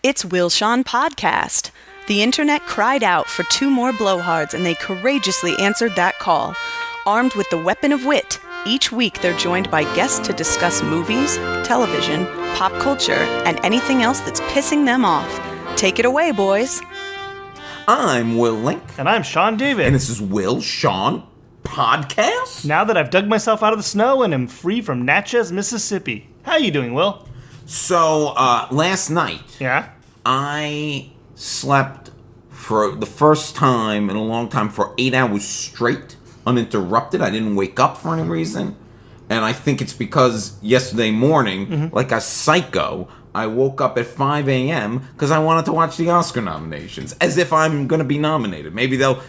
It's Will Shawn Podcast. The internet cried out for two more blowhards, and they courageously answered that call. Armed with the weapon of wit, each week they're joined by guests to discuss movies, television, pop culture, and anything else that's pissing them off. Take it away, boys. I'm Will Link. And I'm Sean David. And this is Will Shawn Podcast. Now that I've dug myself out of the snow and am free from Natchez, Mississippi. How you doing, Will? So, last night, Yeah? I slept for the first time in a long time for 8 hours straight, uninterrupted. I didn't wake up for any reason. And I think it's because yesterday morning, like a psycho, I woke up at 5 a.m. because I wanted to watch the Oscar nominations, as if I'm going to be nominated. Maybe they'll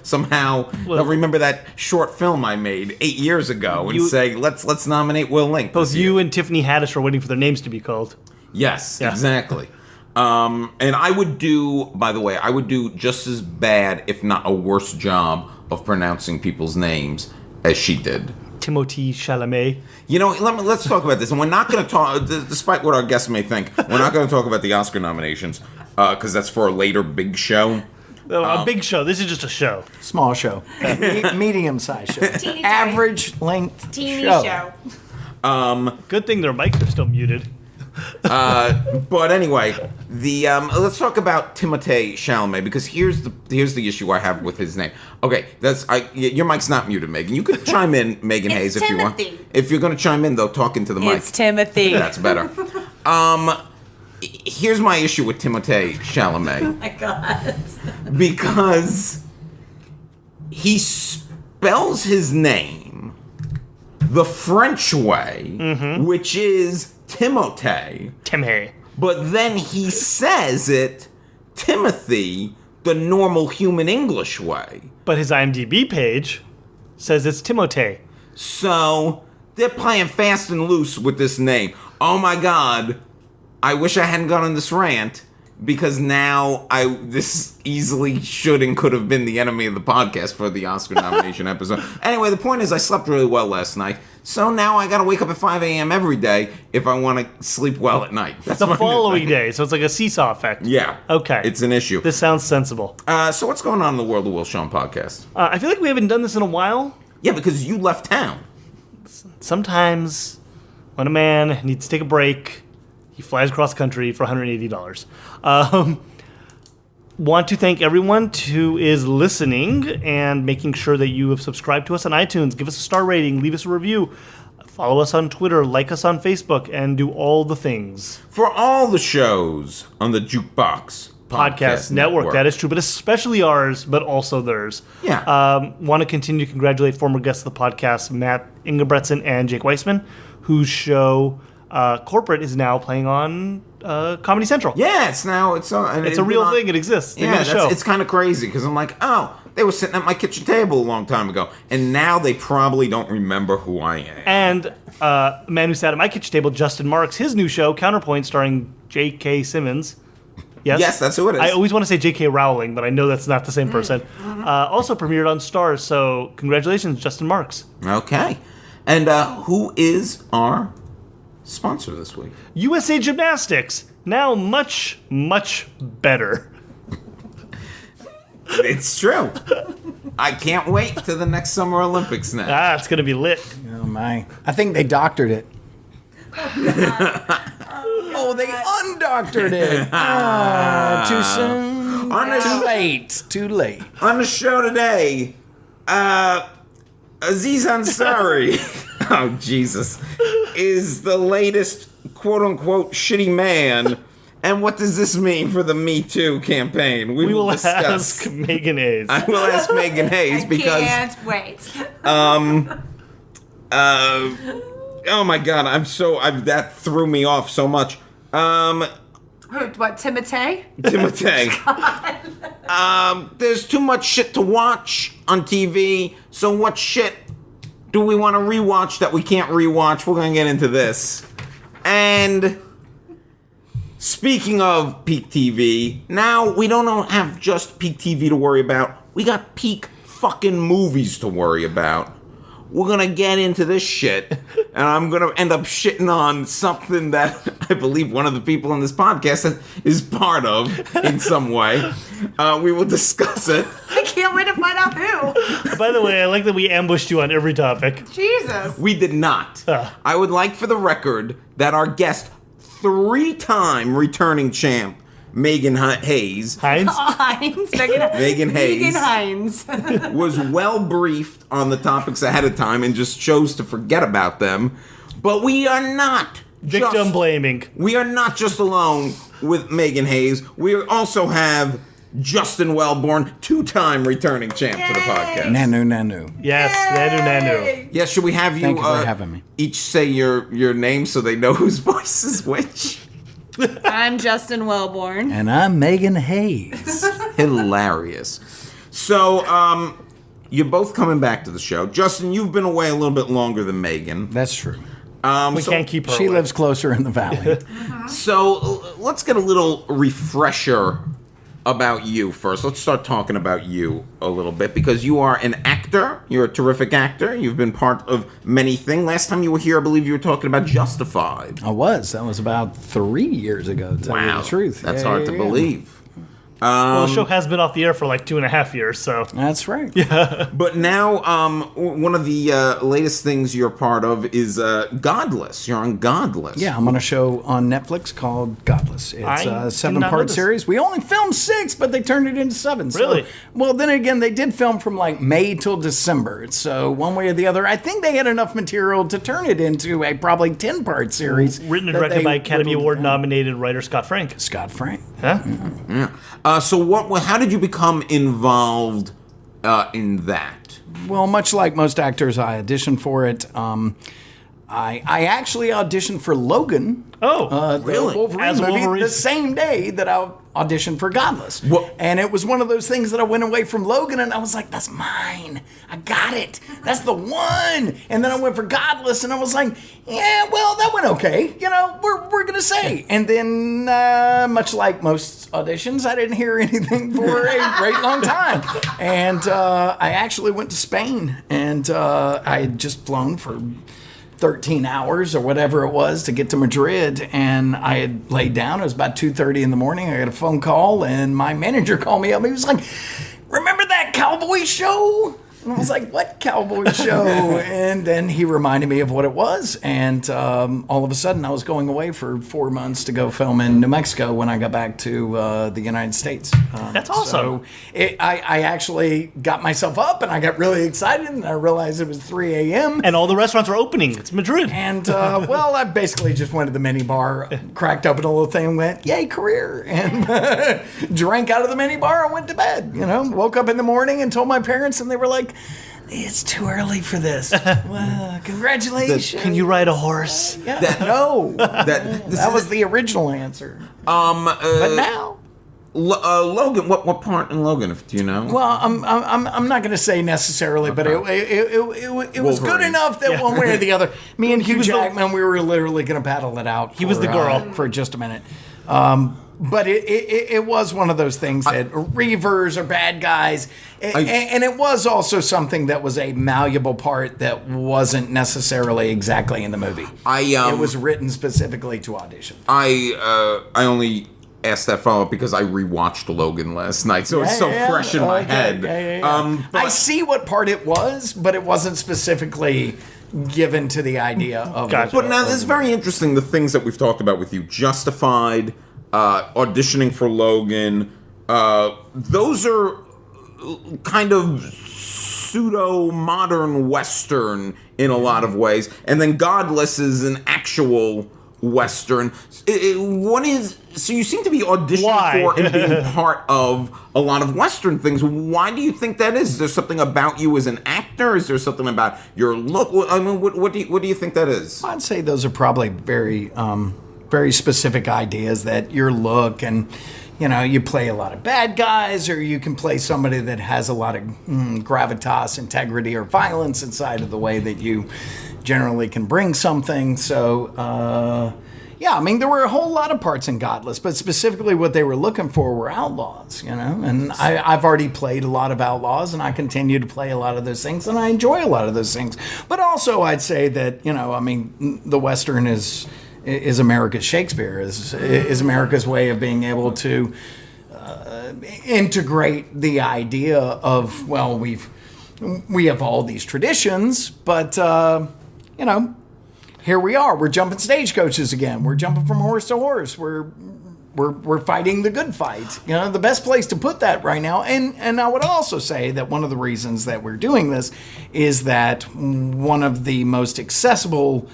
remember that short film I made 8 years ago and say, let's nominate Will Link. Both you and Tiffany Haddish are waiting for their names to be called. Yes, yeah. Exactly. And I would do, by the way, just as bad, if not a worse job of pronouncing people's names as she did. Timothée Chalamet. You know, let's talk about this. And we're not going to talk, despite what our guests may think, we're not going to talk about the Oscar nominations, because that's for a later big show. A big show. This is just a show. Small show. Medium-sized show. Teeny Average length teeny show. Good thing their mics are still muted. But anyway, let's talk about Timothée Chalamet, because here's the issue I have with his name. Okay, your mic's not muted, Megan. You could chime in, Megan Hayes, if you want. If you're going to chime in, though, talk into the mic. It's Timothy. That's better. Here's my issue with Timothée Chalamet. Oh my God. Because he spells his name the French way, which is Timothée. Timothy. But then he says it, Timothy, the normal human English way. But his IMDb page says it's Timothée. So, they're playing fast and loose with this name. Oh my God, I wish I hadn't gone on this rant, because now this easily should and could have been the enemy of the podcast for the Oscar nomination episode. Anyway, the point is I slept really well last night, so now I gotta wake up at 5 a.m. every day if I want to sleep well at night. That's the following day, so it's like a seesaw effect. Yeah. Okay. It's an issue. This sounds sensible. So what's going on in the world of Will Shawn Podcast? I feel like we haven't done this in a while. Yeah, because you left town. Sometimes when a man needs to take a break, he flies across country for $180. Want to thank everyone who is listening and making sure that you have subscribed to us on iTunes. Give us a star rating, leave us a review, follow us on Twitter, like us on Facebook, and do all the things. For all the shows on the Jukebox Podcast Network. That is true, but especially ours, but also theirs. Yeah. Want to continue to congratulate former guests of the podcast, Matt Ingebretson and Jake Weissman, whose show Corporate is now playing on Comedy Central. Yeah, it's a real thing. It exists. They made a show. It's kind of crazy because I'm like, oh, they were sitting at my kitchen table a long time ago, and now they probably don't remember who I am. And a man who sat at my kitchen table, Justin Marks, his new show, Counterpoint, starring J.K. Simmons. Yes, that's who it is. I always want to say J.K. Rowling, but I know that's not the same person. Also premiered on Starz, so congratulations, Justin Marks. Okay. And who is our sponsor this week? USA Gymnastics, now much, much better. It's true. I can't wait to the next Summer Olympics now. It's going to be lit. Oh, my. I think they doctored it. Oh, they undoctored it. Too soon. Too late. On the show today, Aziz Ansari, oh Jesus, is the latest quote-unquote shitty man. And what does this mean for the Me Too campaign? We will discuss. Ask Megan Hayes. I will ask Megan Hayes because I can't wait. Oh my God, that threw me off so much. What, Timothée? Timothée. There's too much shit to watch on TV, so what shit do we want to rewatch that we can't rewatch? We're gonna get into this. And speaking of peak TV, now we don't have just peak TV to worry about. We got peak fucking movies to worry about. We're gonna get into this shit and I'm going to end up shitting on something that I believe one of the people on this podcast is part of in some way. We will discuss it. I can't wait to find out who. By the way, I like that we ambushed you on every topic. Jesus. We did not. I would like for the record that our guest, 3-time returning champ, Megan Hayes. Heinz? Heinz. Megan Hayes. Megan Heinz. Was well briefed on the topics ahead of time and just chose to forget about them. But we are not Victim blaming. We are not just alone with Megan Hayes. We also have Justin Welborn, 2-time returning champ to the podcast. Nanu. Yes, Nanu. Yes, should we have you, Thank you for having me. each say your name so they know whose voice is which? I'm Justin Welborn. And I'm Megan Hayes. Hilarious. So, you're both coming back to the show. Justin, you've been away a little bit longer than Megan. That's true. We can't keep her She away. lives closer in the valley. So, let's get a little refresher about you first. Let's start talking about you a little bit, because you are an actor. You're a terrific actor. You've been part of many things. Last time you were here, I believe you were talking about Justified. I was. That was about 3 years ago, to tell you the truth. That's Yeah, hard yeah, to yeah. believe. Well, the show has been off the air for like 2.5 years, so. That's right. But now, one of the latest things you're part of is Godless. You're on Godless. Yeah, I'm on a show on Netflix called Godless. It's I a did not know 7-part this. series. We only filmed 6, but they turned it into 7. So, Really? well, then again, they did film from like May till December. So one way or the other, I think they had enough material to turn it into a probably 10-part series. Written and that directed they by Academy whittled Award down. nominated writer Scott Frank. Scott Frank. Huh? So how did you become involved in that? Well, much like most actors, I auditioned for it. I actually auditioned for Logan. Oh, The really? Wolverine As movie, Wolverine. the same day that I auditioned for Godless. What? And it was one of those things that I went away from Logan and I was like, that's mine. I got it. That's the one. And then I went for Godless and I was like, yeah, well, that went okay. You know, we're going to say. And then, much like most auditions, I didn't hear anything for a great long time. And I actually went to Spain and I had just flown for 13 hours or whatever it was to get to Madrid, and I had laid down. It was about 2:30 in the morning. I got a phone call, and my manager called me up. He was like, "Remember that cowboy show?" And I was like, "What cowboy show?" And then he reminded me of what it was, and all of a sudden I was going away for 4 months to go film in New Mexico when I got back to the United States. That's awesome. So I actually got myself up, and I got really excited, and I realized it was 3 a.m. and all the restaurants are opening. It's Madrid. And, well, I basically just went to the mini bar, cracked open a little thing, and went, yay, career. And drank out of the mini bar and went to bed. You know, woke up in the morning and told my parents, and they were like, it's too early for this. Well, congratulations. Can you ride a horse? Yeah, no. That was the original answer. but But now. Logan, what part in Logan, do you know? Well, I'm not going to say necessarily, but it was good Wolverine. enough that one way or the other, me and Hugh was the- Jackman, we were literally going to paddle it out. He was the girl. For just a minute. But it was one of those things that reavers are bad guys, and it was also something that was a malleable part that wasn't necessarily exactly in the movie. It was written specifically to audition. I only asked that follow-up because I rewatched Logan last night, so it's so fresh in my Okay. head. Yeah. I see what part it was, but it wasn't specifically given to the idea of. Gotcha. But now, this is very interesting, the things that we've talked about with you. Justified, auditioning for Logan, those are kind of pseudo-modern Western in a lot of ways. And then Godless is an actual Western. So you seem to be auditioning Why? for and being part of a lot of Western things. Why do you think that is? Is there something about you as an actor? Is there something about your look? I mean, what do you think that is? I'd say those are probably very, very specific ideas, that your look and, you know, you play a lot of bad guys, or you can play somebody that has a lot of gravitas, integrity, or violence inside of the way that you generally can bring something. So, Yeah, I mean, there were a whole lot of parts in Godless, but specifically what they were looking for were outlaws, And I've already played a lot of outlaws, and I continue to play a lot of those things, and I enjoy a lot of those things. But also, I'd say that, the Western is America's Shakespeare, is America's way of being able to integrate the idea of, well, we have all these traditions, but, here we are. We're jumping stagecoaches again. We're jumping from horse to horse. We're fighting the good fight. The best place to put that right now. And I would also say that one of the reasons that we're doing this is that one of the most accessible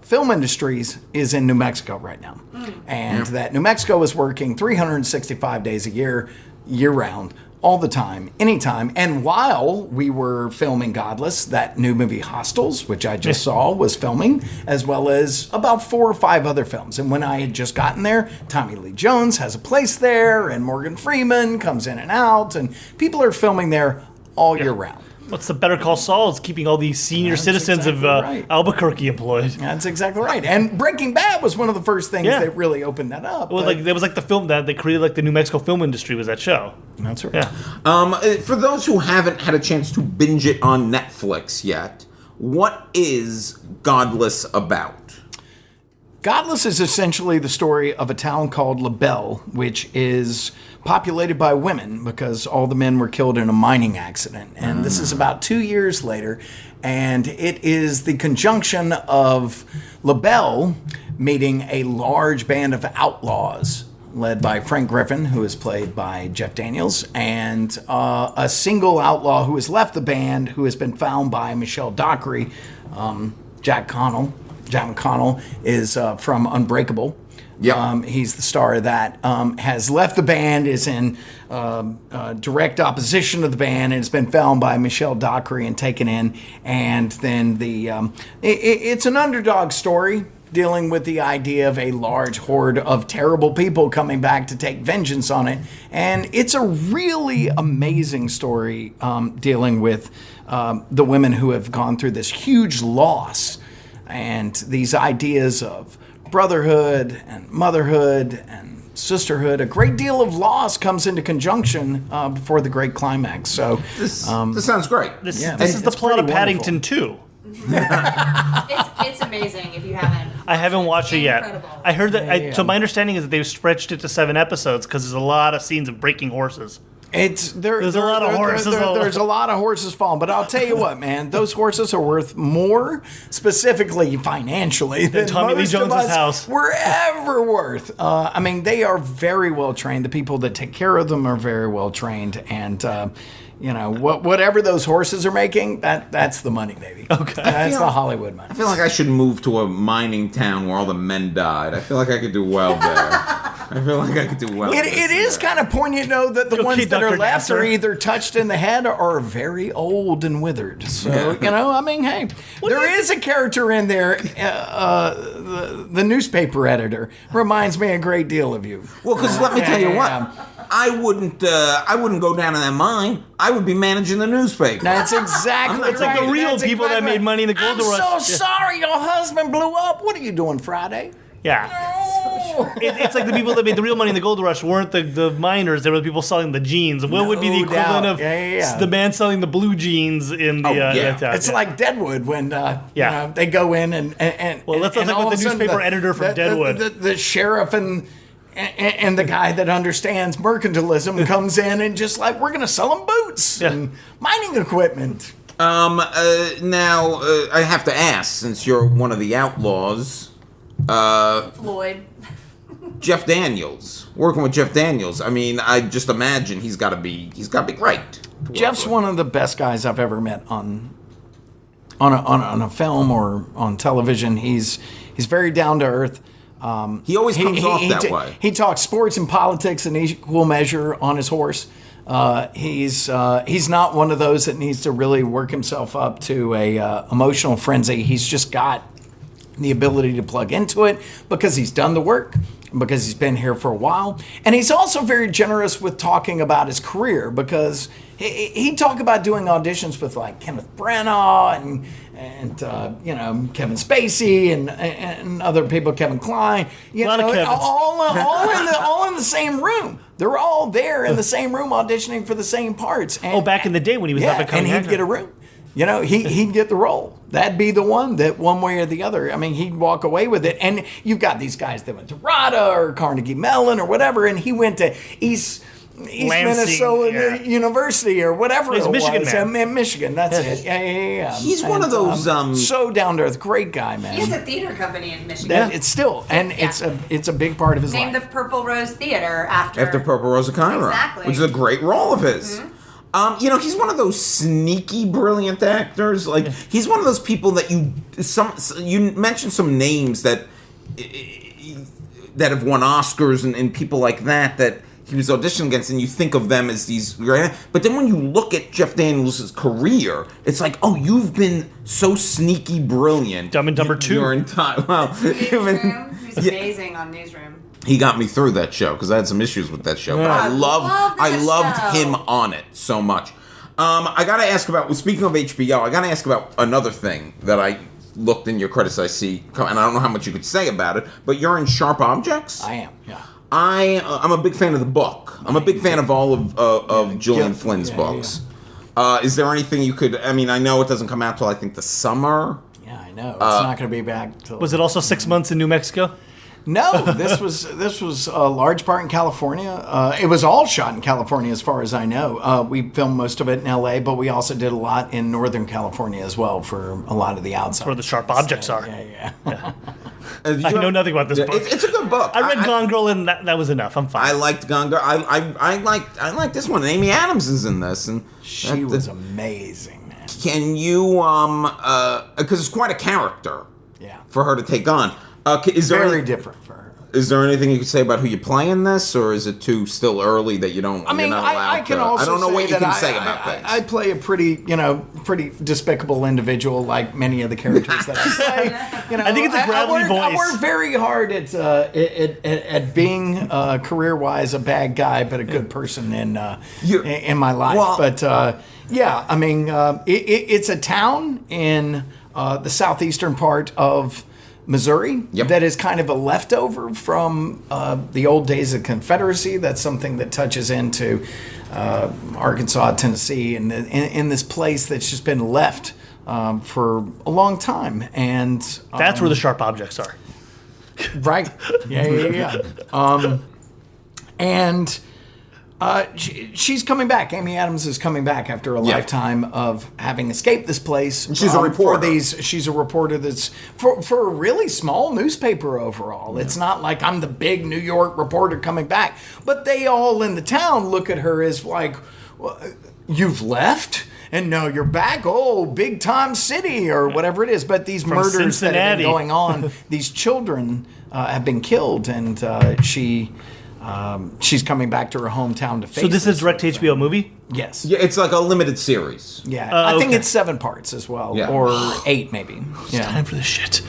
film industries is in New Mexico right now. And that New Mexico is working 365 days a year, year-round, all the time, anytime. And while we were filming Godless, that new movie Hostels, which I just saw, was filming, as well as about 4 or 5 other films. And when I had just gotten there, Tommy Lee Jones has a place there, and Morgan Freeman comes in and out, and people are filming there all year round. What's the Better Call Saul? It's keeping all these senior citizens exactly of right. Albuquerque employed. That's exactly right. And Breaking Bad was one of the first things that really opened that up. Well, there was the film that they created, the New Mexico film industry was that show. That's right. Yeah. For those who haven't had a chance to binge it on Netflix yet, what is Godless about? Godless is essentially the story of a town called LaBelle, which is populated by women because all the men were killed in a mining accident. And this is about 2 years later, and it is the conjunction of LaBelle meeting a large band of outlaws led by Frank Griffin, who is played by Jeff Daniels, and a single outlaw who has left the band, who has been found by Michelle Dockery, Jack McConnell is from Unbreakable. Yeah. He's the star of that. Has left the band, is in direct opposition to the band, and has been found by Michelle Dockery and taken in. And then it's an underdog story dealing with the idea of a large horde of terrible people coming back to take vengeance on it. And it's a really amazing story dealing with the women who have gone through this huge loss. And these ideas of brotherhood and motherhood and sisterhood, a great deal of loss comes into conjunction before the great climax. So This sounds great. This is the plot of Paddington 2. It's amazing if you haven't. I haven't watched it yet. Incredible. I heard that. So my understanding is that they've stretched it to 7 episodes because there's a lot of scenes of breaking horses. There's a lot of horses. There's a lot of horses falling, but I'll tell you what, man, those horses are worth more, specifically financially, than Tommy Lee most of Jones's us house. were ever worth. They are very well trained. The people that take care of them are very well trained, and whatever those horses are making, that's the money, baby. Okay, that's the Hollywood money. I feel like I should move to a mining town where all the men died. I feel like I could do well there. It is kind of poignant, though, that the ones that are left are either touched in the head or very old and withered. So, hey, there is a character in there, the newspaper editor, reminds me a great deal of you. Well, because let me tell you what, I wouldn't go down in that mine. I would be managing the newspaper. That's exactly right. It's like the real That's people that made money in the gold rush. I'm so sorry your husband blew up. What are you doing Friday? Yeah. It's like the people that made the real money in the gold rush weren't the miners. They were the people selling the jeans. What would be the equivalent of the man selling the blue jeans in the... It's like Deadwood when they go in and well, let's talk about the newspaper editor from Deadwood. The sheriff and the guy that understands mercantilism comes in and just like, we're going to sell them boots and mining equipment. Now, I have to ask, since you're one of the outlaws... Floyd. Jeff Daniels. Working with Jeff Daniels. I mean, I just imagine he's got to be great. Jeff's one of the best guys I've ever met on a film or on television. He's very down to earth. He always comes off that way. He talks sports and politics in equal measure on his horse. He's not one of those that needs to really work himself up to a emotional frenzy. He's just got the ability to plug into it because he's done the work. because he's been here for a while. And he's also very generous with talking about his career, because he talked about doing auditions with like Kenneth Branagh and Kevin Spacey and other people, Kevin Kline, all in the same room. They're all there in the same room auditioning for the same parts. And, back in the day when he was up at and he'd get a room. He'd get the role. That'd be the one that one way or the other. I mean, he'd walk away with it. And you've got these guys that went to RADA or Carnegie Mellon or whatever, and he went to East Minnesota University or whatever it Michigan was. In Michigan, that's it. Yeah. He's one of those so down to earth, great guy, man. He has a theater company in Michigan. It's still, and it's a big part of his Named life. the Purple Rose Theater after Purple Rose of Cairo, Exactly. which is a great role of his. Mm-hmm. He's one of those sneaky, brilliant actors. Like he's one of those people that you mentioned some names that have won Oscars and people like that he was auditioning against, and you think of them as these great. But then when you look at Jeff Daniels' career, it's like, oh, you've been so sneaky brilliant. Dumb and Dumber 2. Your entire Newsroom. He's amazing on Newsroom. He got me through that show because I had some issues with that show, but I loved him on it so much. I gotta ask about. Speaking of HBO, I gotta ask about another thing that I looked in your credits. I see, and I don't know how much you could say about it, but you're in Sharp Objects. I am. Yeah. I'm a big fan of the book. I'm a big fan of all of Gillian Flynn's books. Yeah. Is there anything you could? I mean, I know it doesn't come out till I think the summer. Yeah, I know. It's not going to be back till. Was it also 6 months in New Mexico? No, this was a large part in California. It was all shot in California, as far as I know. We filmed most of it in L.A., but we also did a lot in Northern California as well for a lot of the outside. That's where the sharp objects are. Yeah. I know nothing about this book. It's a good book. I read Gone Girl, and that was enough. I'm fine. I liked Gone Girl. I liked this one. Amy Adams is in this, and she was amazing, man. Can you because it's quite a character. Yeah. For her to take on. Is there very different for her. Is there anything you could say about who you play in this, or is it too still early that you don't? I mean, I can also. I don't know say what you that can say about things. I play a pretty despicable individual, like many of the characters that I play. I think it's a gravelly voice. I work very hard at being career-wise a bad guy, but a good person in my life. Well, but I mean, it's a town in the southeastern part of Missouri that is kind of a leftover from the old days of Confederacy. That's something that touches into Arkansas, Tennessee, and in this place that's just been left for a long time. And that's where the sharp objects are. Right. Yeah. And she's coming back. Amy Adams is coming back after a lifetime of having escaped this place. And she's a reporter. She's a reporter that's for a really small newspaper overall. Yeah. It's not like I'm the big New York reporter coming back. But they all in the town look at her as like, well, you've left? And no, you're back. Oh, big time city or whatever it is. But these From murders Cincinnati. that have been going on, these children have been killed, and she's coming back to her hometown to face. So this is direct to HBO movie? Yes. Yeah, it's like a limited series. Yeah, I think it's 7 parts as well, or 8 maybe. It's time for this shit.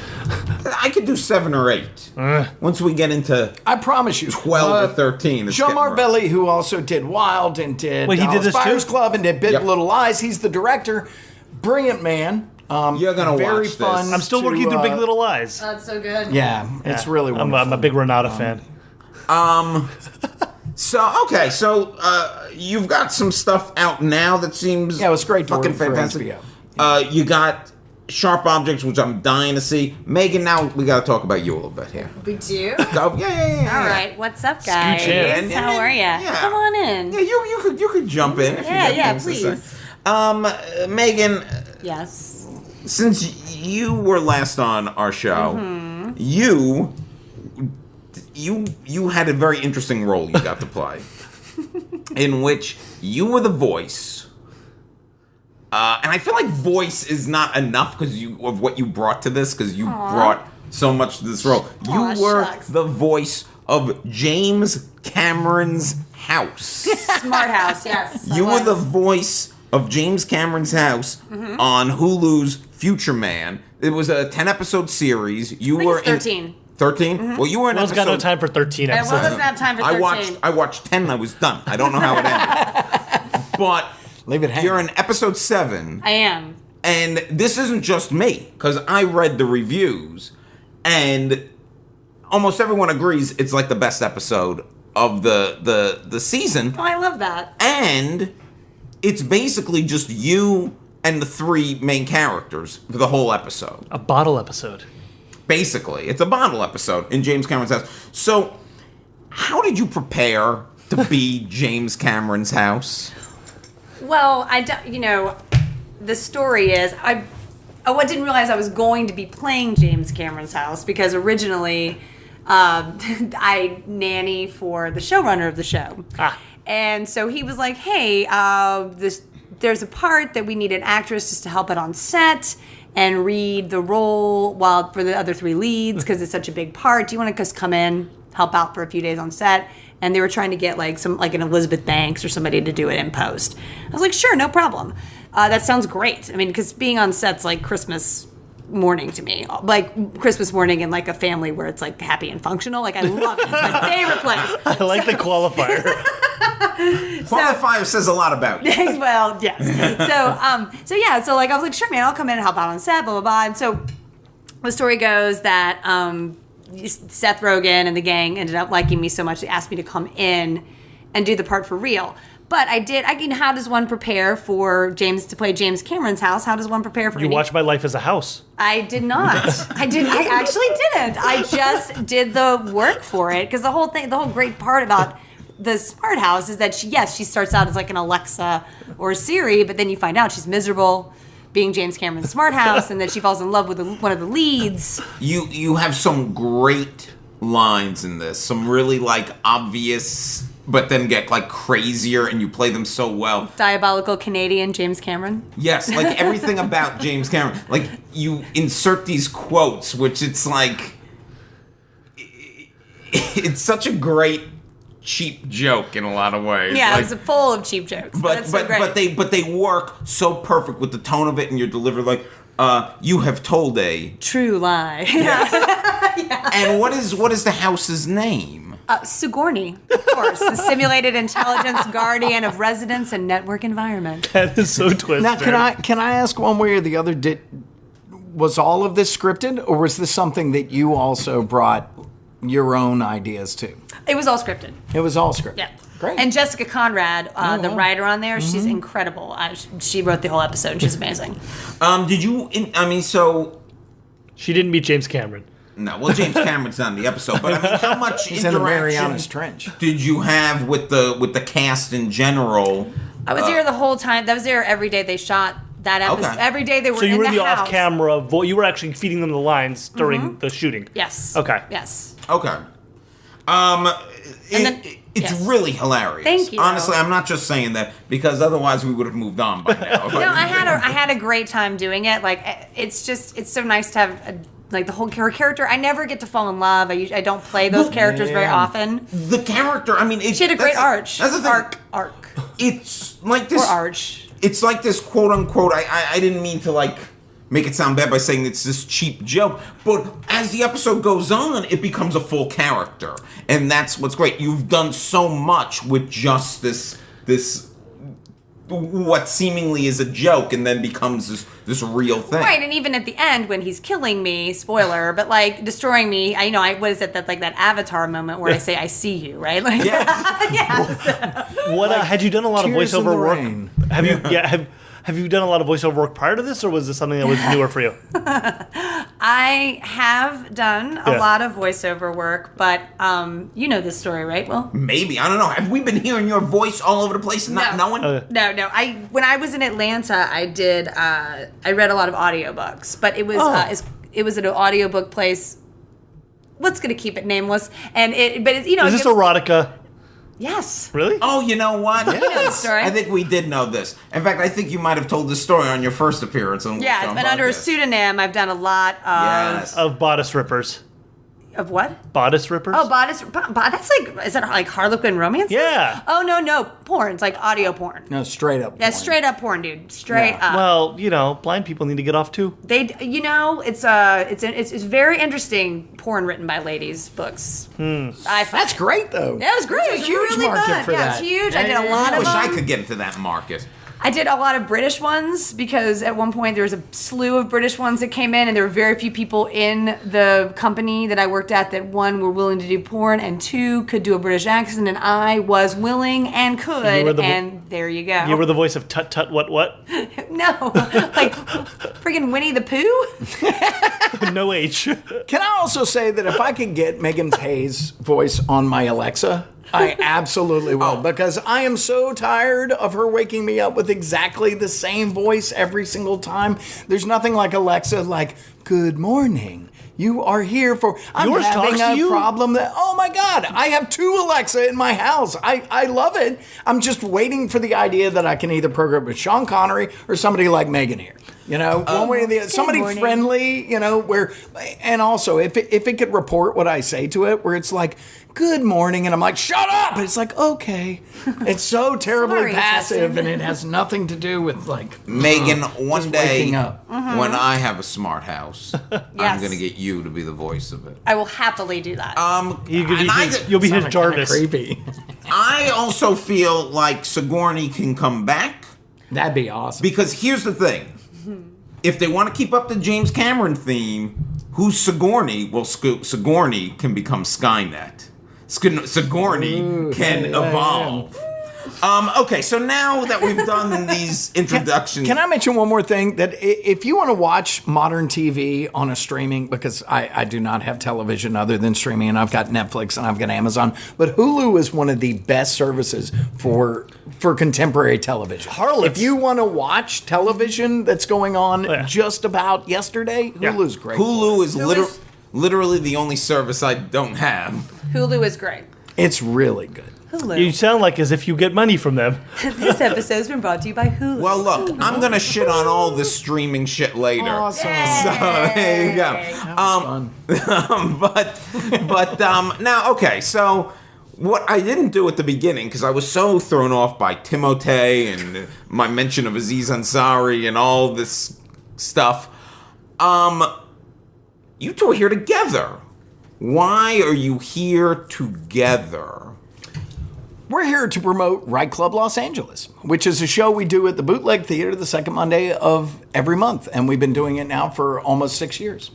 I could do 7 or 8. Once we get into, I promise you, 12 or 13. it's Joe getting rough. Marbelli, who also did Wild and did Wait, he did this Spires too? Club and did Big Little Lies. He's the director. Brilliant man. You're gonna very watch fun. this. I'm still working through Big Little Lies. That's so good. Yeah, it's really wonderful. I'm a big Renata fan. So you've got some stuff out now that seems it was great to fucking work for fantastic. HBO. You got Sharp Objects, which I'm dying to see. Megan, now we got to talk about you a little bit here. We do? Go, yeah. All right, what's up, guys? in. How are you? Yeah. Come on in. Yeah, you could jump in if you get things to say. please. Megan, Yes. since you were last on our show, you had a very interesting role you got to play, in which you were the voice. And I feel like voice is not enough because of what you brought to this, because you brought so much to this role. You were the voice of James Cameron's house. Smart House, yes. You were the voice of James Cameron's house on Hulu's Future Man. It was a 10-episode series. You I think were it's 13. 13? Well, you were in Will's got no time for 13 I episodes. doesn't have time for 13. I watched 10 and I was done. I don't know how it ended. But Leave it hanging. you're in episode 7. I am. And this isn't just me, because I read the reviews, and almost everyone agrees it's like the best episode of the season. Oh, I love that. And it's basically just you and the 3 main characters for the whole episode. A bottle episode. Basically, it's a bottle episode in James Cameron's house. So, how did you prepare to be James Cameron's house? Well, the story is I didn't realize I was going to be playing James Cameron's house because originally I nanny for the showrunner of the show. And so he was like, hey, there's a part that we need an actress just to help it on set and read the role for the other 3 leads because it's such a big part. Do you want to just come in, help out for a few days on set? And they were trying to get like an Elizabeth Banks or somebody to do it in post. I was like, sure, no problem. That sounds great. I mean, because being on set's like Christmas morning to me, like Christmas morning in like a family where it's like happy and functional. Like I love it. It's my favorite place. I like the qualifier. Qualifier says a lot about you. Well, yes. So like I was like, sure, man, I'll come in and help out on set, blah blah blah. And so the story goes that Seth Rogen and the gang ended up liking me so much they asked me to come in and do the part for real. But I did. How does one prepare for James to play James Cameron's house? How does one prepare for? You watch My Life as a House. I did not. I actually didn't. I just did the work for it because the whole great part about the smart house is that she starts out as like an Alexa or a Siri, but then you find out she's miserable being James Cameron's smart house, and that she falls in love with one of the leads. You have some great lines in this. Some really like obvious, but then get like crazier, and you play them so well. Diabolical Canadian James Cameron. Yes, like everything about James Cameron. Like you insert these quotes, which it's like it's such a great cheap joke in a lot of ways. Yeah, like, it's full of cheap jokes. But it's so great. but they work so perfect with the tone of it, and you're delivered like you have told a true lie. Yeah. And what is the house's name? Sigourney, of course, the simulated intelligence guardian of residence and network environment. That is so twisted. Now, can I ask one way or the other? Was all of this scripted, or was this something that you also brought your own ideas to? It was all scripted. It was all scripted. Yeah. Great. And Jessica Conrad, the writer on there, she's incredible. She wrote the whole episode. And she's amazing. So she didn't meet James Cameron. No, well, James Cameron's not in the episode, but I mean, how much He's in the interaction Marianas Trench. did you have with the cast in general? I was there the whole time. That was there every day they shot that episode. Okay. Every day they were So you in were the the house. off-camera. You were actually feeding them the lines during the shooting. Yes. Okay. Yes. Okay. It's yes. really hilarious. Thank you. Honestly, I'm not just saying that because otherwise we would have moved on by now. No, I had a great time doing it. Like it's so nice to have like the whole character. I never get to fall in love. I don't play those characters very often. The character, I mean, She had a great arch. That's the thing. Arc. It's like this Or arch. It's like this quote unquote. I didn't mean to like make it sound bad by saying it's this cheap joke, but as the episode goes on, it becomes a full character, and that's what's great. You've done so much with just this what seemingly is a joke, and then becomes this real thing. Right, and even at the end when he's killing me, spoiler, but like destroying me, what is it that like that Avatar moment where I say I see you, right? Like, Yeah. What had you done a lot of Tears in voiceover the work? rain. Have you? Yeah. Have you done a lot of voiceover work prior to this, or was this something that was newer for you? I have done a lot of voiceover work, but you know this story, right? Well, Maybe, I don't know. Have we been hearing your voice all over the place and not knowing? No. When I was in Atlanta, I did. I read a lot of audiobooks, but it was it was an audiobook place. Let's gonna keep it nameless, and Is this erotica? Yes. Really? Oh, you know what? You know the story. I think we did know this. In fact, I think you might have told this story on your first appearance on Yeah, it's been under a pseudonym. I've done a lot of. Yes. Of bodice rippers. Of what? Bodice rippers? Oh, that's like, is that like Harlequin romance? Yeah. Oh, no. Porn. It's like audio porn. No, straight up. Yeah, porn. straight up porn, dude. Straight up. Well, blind people need to get off too. It's very interesting porn written by ladies books. That's great, though. That was great. There's a It was huge really market fun. for Yeah, that. it's huge. I did a lot I of wish I them. could get into that market. I did a lot of British ones because at one point there was a slew of British ones that came in, and there were very few people in the company that I worked at that, one, were willing to do porn, and two, could do a British accent, and I was willing and could, and there you go. You were the voice of Tut Tut What? No, like freaking Winnie the Pooh? No H. Can I also say that if I could get Megan Hayes' voice on my Alexa, I absolutely will, because I am so tired of her waking me up with exactly the same voice every single time. There's nothing like Alexa, like, good morning. You are here for... I'm Yours having talks to a you? problem that... Oh, my God. I have 2 Alexa in my house. I love it. I'm just waiting for the idea that I can either program with Sean Connery or somebody like Megan here. One way or the other. Somebody morning. friendly, where... And also, if it could report what I say to it, where it's like, good morning, and I'm like, shut up! And it's like, okay. It's so terribly Sorry, passive, Justin. and it has nothing to do with, like... Megan, one just day waking up. when I have a smart house, I'm Yes. going to get you to be the voice of it. I will happily do that. You'll be his Kinda Jarvis. creepy. I also feel like Sigourney can come back, That'd be awesome. because here's the thing. If they want to keep up the James Cameron theme, who's Sigourney? Well, Sigourney can become Skynet. Sigourney can evolve. Okay, so now that we've done these introductions... Can I mention one more thing? That if you want to watch modern TV on a streaming, because I do not have television other than streaming, and I've got Netflix and I've got Amazon, but Hulu is one of the best services for contemporary television. Harlots. If you want to watch television that's going on Yeah. just about yesterday, Yeah. Hulu's great. Hulu is is- literally the only service I don't have. Hulu is great. It's really good. Hulu. You sound like as if you get money from them. This episode's been brought to you by Hulu. Well, look, I'm going to shit on all this streaming shit later. Awesome. So there you go. Fun. But now, okay, so what I didn't do at the beginning, because I was so thrown off by Timothée and my mention of Aziz Ansari and all this stuff, you two are here together. Why are you here together? We're here to promote Right Club Los Angeles, which is a show we do at the Bootleg Theater the second Monday of every month. And we've been doing it now for almost 6 years.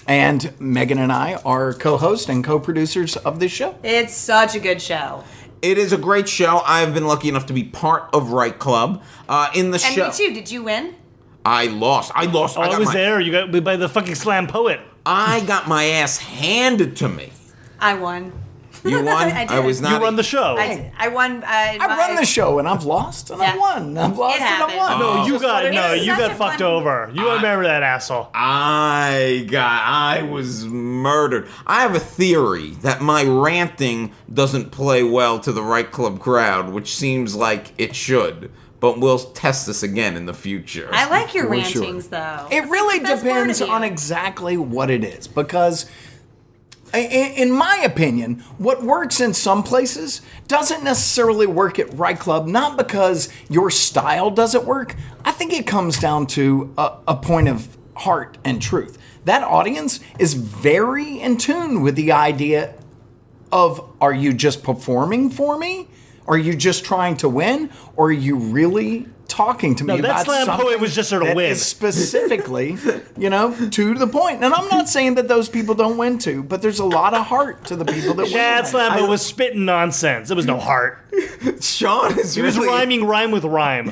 And Megan and I are co-hosts and co-producers of this show. It's such a good show. It is a great show. I've been lucky enough to be part of Right Club. In the And show, me too. Did you win? I lost. Oh, I was there. You got by the fucking slam poet. I got my ass handed to me. I won. You won. I did. was not. You run the show. I won. I run the show and I've lost and I've Yeah. won. I've lost It and I've happens. won. No, you Just what got it is. you Such got a fucked fun- over. You remember that asshole? I was murdered. I have a theory that my ranting doesn't play well to the Right Club crowd, which seems like it should. But we'll test this again in the future. I like your For sure. rantings, though. It That's really the best part depends of you. on exactly what it is, because in my opinion, what works in some places doesn't necessarily work at Right Club, not because your style doesn't work. I think it comes down to a point of heart and truth. That audience is very in tune with the idea of, are you just performing for me? Are you just trying to win? Or are you really talking to me No, that about slam something poet was just there to that win. is specifically, to the point? And I'm not saying that those people don't win too, but there's a lot of heart to the people that win. That slam poet was spitting nonsense. There was no heart. Sean is He was really. rhyming rhyme with rhyme.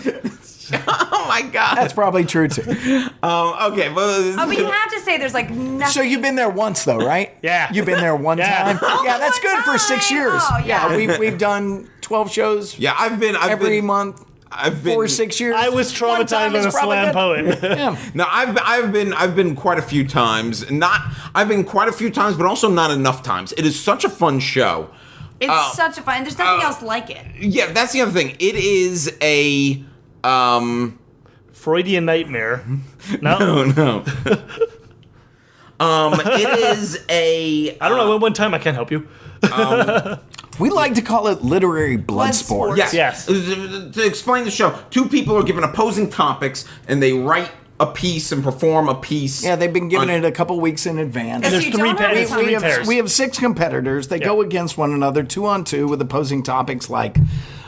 Oh my god. That's probably true too. Okay, well. Oh, but you have to say there's like nothing. So you've been there once though, right? Yeah. You've been there one Yeah. time? Yeah, that's one good for 6 time. years. Oh, yeah. We've done 12 shows Yeah, I've been every month. I've been 4 or 6 years. I was One time traumatized by is the probably slam good. poet. Yeah. No, I've been quite a few times. I've been quite a few times, but also not enough times. It is such a fun show. It's such a fun. There's nothing else like it. Yeah, that's the other thing. It is a Freudian nightmare. No. no. It is a. I don't know. One time I can't help you. We like to call it literary blood sport. Yes. To explain the show, two people are given opposing topics, and they write a piece and perform a piece. Yeah, they've been given it a couple weeks in advance. And there's you three don't have pairs. any Three We pairs. have 6 competitors. They go against one another 2-on-2 with opposing topics like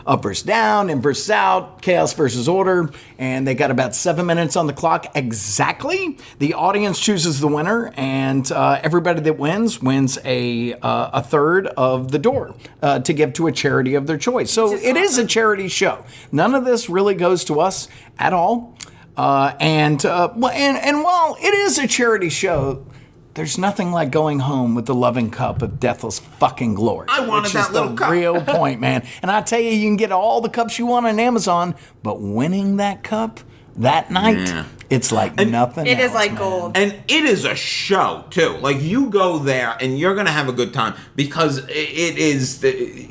up versus down, in versus out, chaos versus order, and they got about 7 minutes on the clock exactly. The audience chooses the winner, and everybody that wins a third of the door to give to a charity of their choice. So it is a charity show. None of this really goes to us at all. And while it is a charity show, there's nothing like going home with the loving cup of deathless fucking glory. I wanted which that is little the cup. real point, man. And I tell you, you can get all the cups you want on Amazon, but winning that cup that night, it's like nothing It else, is like man. gold. And it is a show too. Like you go there and you're gonna have a good time because it is the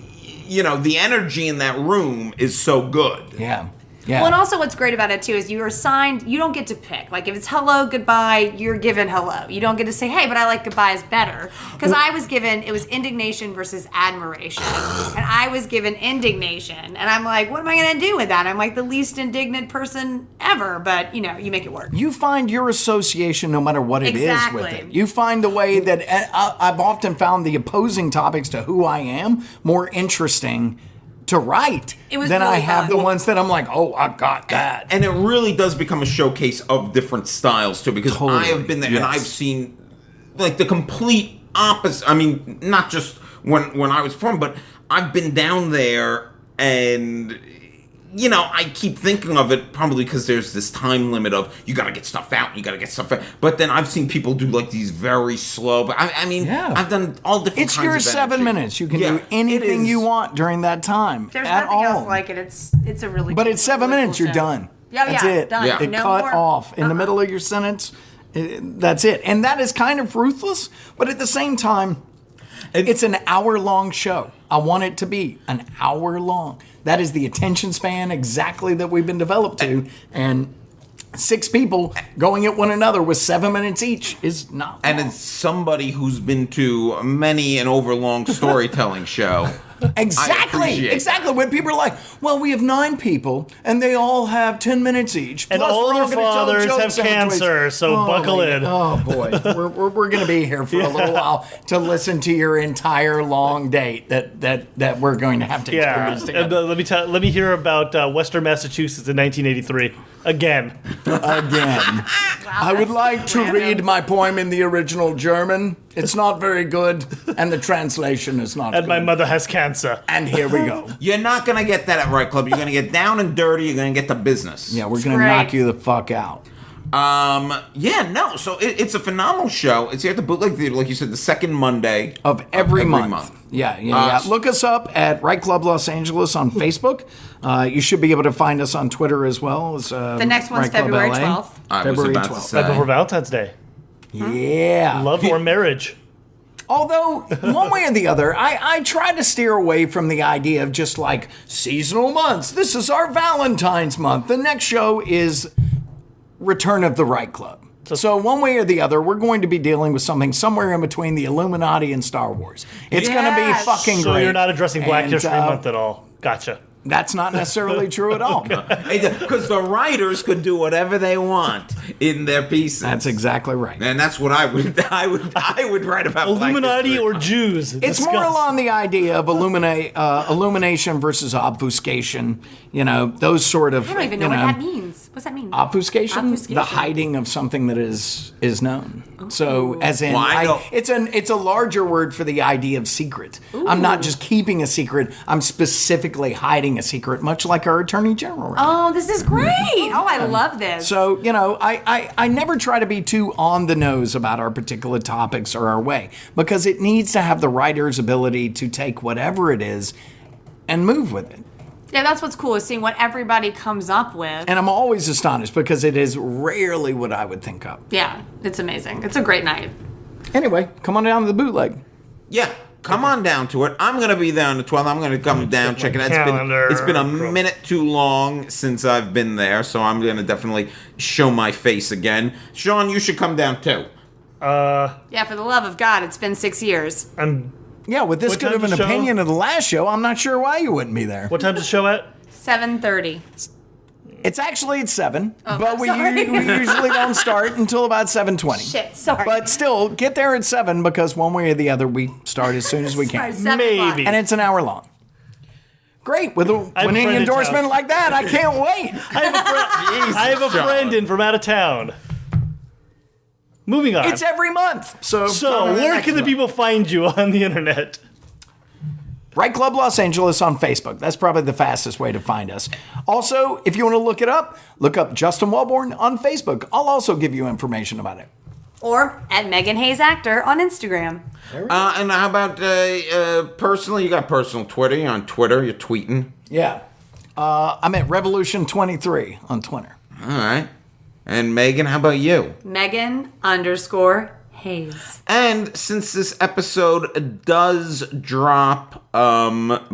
energy in that room is so good. Yeah. Yeah. Well, and also what's great about it too is you're assigned, you don't get to pick. Like if it's hello, goodbye, you're given hello. You don't get to say, hey, but I like goodbyes better. Because I was given, it was indignation versus admiration. And I was given indignation. And I'm like, what am I going to do with that? I'm like the least indignant person ever. But, you make it work. You find your association no matter what it is with it. You find the way that I've often found the opposing topics to who I am more interesting to write It was than really I have fun. the ones that I'm like, oh, I got that. And it really does become a showcase of different styles too, because I have been there and I've seen like the complete opposite. I mean, not just when I was from, but I've been down there and I keep thinking of it probably because there's this time limit of you got to get stuff out, But then I've seen people do like these very slow. But I've done all different. It's kinds your of 7 energy. minutes. You can do anything you want during that time. There's at nothing all. else like it. It's a really But cool, it's 7 really minutes. cool You're show. done. Yeah, That's yeah, it. done. Yeah. It No cut more. off in the middle of your sentence. That's it. And that is kind of ruthless. But at the same time, it's an hour-long show. I want it to be an hour long. That is the attention span exactly that we've been developed to. And 6 people going at one another with 7 minutes each is not And long. it's somebody who's been to many an overlong storytelling show. Exactly. That. When people are like, well, we have 9 people and they all have 10 minutes each. And plus all we're their gonna tell fathers jokes have in between." cancer, so buckle in. Oh, boy. We're going to be here for a little while to listen to your entire long date that we're going to have to Yeah. experience And, together. let me hear about Western Massachusetts in 1983 again. Again. I would like to read my poem in the original German. It's not very good, and the translation is not And good. my mother has cancer. And here we go. You're not going to get that at Right Club. You're going to get down and dirty. You're going to get the business. Yeah, we're going to great. knock you the fuck out. So it's a phenomenal show. It's here at the Bootleg Theater, like you said, the second Monday Of every month. Yeah. Look us up at Right Club Los Angeles on Facebook. You should be able to find us on Twitter as well. As, The next one's Right Club February LA. 12th. I was February about to 12th. say. Right before Valentine's Day. Yeah. Love or marriage. Although, one way or the other, I try to steer away from the idea of just like seasonal months. This is our Valentine's month. The next show is Return of the Right Club. So one way or the other, we're going to be dealing with something somewhere in between the Illuminati and Star Wars. It's going to be Yes. fucking So great. you're not addressing Black And, History Month at all. Gotcha. That's not necessarily true at all. Because the writers could do whatever they want in their pieces. That's exactly right. And that's what I would write about. Black Illuminati history. or Jews? It's more along the idea of illumination versus obfuscation. Those sort of. I don't even know what that means. What's that mean? Obfuscation, Obfuscation. the hiding of something that is known. So, as in, Well, I know- it's a larger word for the idea of secret. I'm not just keeping a secret. I'm specifically hiding a secret, much like our Attorney General. Oh, this is great. Oh, I love this. So, I never try to be too on the nose about our particular topics or our way, because it needs to have the writer's ability to take whatever it is and move with it. Yeah, that's what's cool is seeing what everybody comes up with. And I'm always astonished because it is rarely what I would think of. Yeah, it's amazing. It's a great night. Anyway, come on down to the bootleg. Yeah, come on down to it. I'm going to be there on the 12th. I'm going to come down, check it out. Calendar. It's been a minute too long since I've been there, so I'm going to definitely show my face again. Sean, you should come down too. Yeah, for the love of God, it's been 6 years. Yeah, with this What good of time's an the show? opinion of the last show, I'm not sure why you wouldn't be there. What time's the show at? 7:30. It's actually at 7, but I'm sorry. we usually don't start until about 7:20. Shit, sorry. But still, get there at 7 because one way or the other, we start as soon as we Sorry, can. 7 o'clock. Maybe. And it's an hour long. Great. With a I have a winning friend in endorsement town. like that, I can't wait. I have a friend in from out of town. Moving on. It's every month. So where can the people find you on the internet? Right Club Los Angeles on Facebook. That's probably the fastest way to find us. Also, if you want to look up Justin Welborn on Facebook. I'll also give you information about it. Or at Megan Hayes Actor on Instagram. And how about personally? You got personal Twitter. You're on Twitter. You're tweeting. Yeah. I'm at Revolution23 on Twitter. All right. And Megan, how about you? Megan_Hayes. And since this episode does drop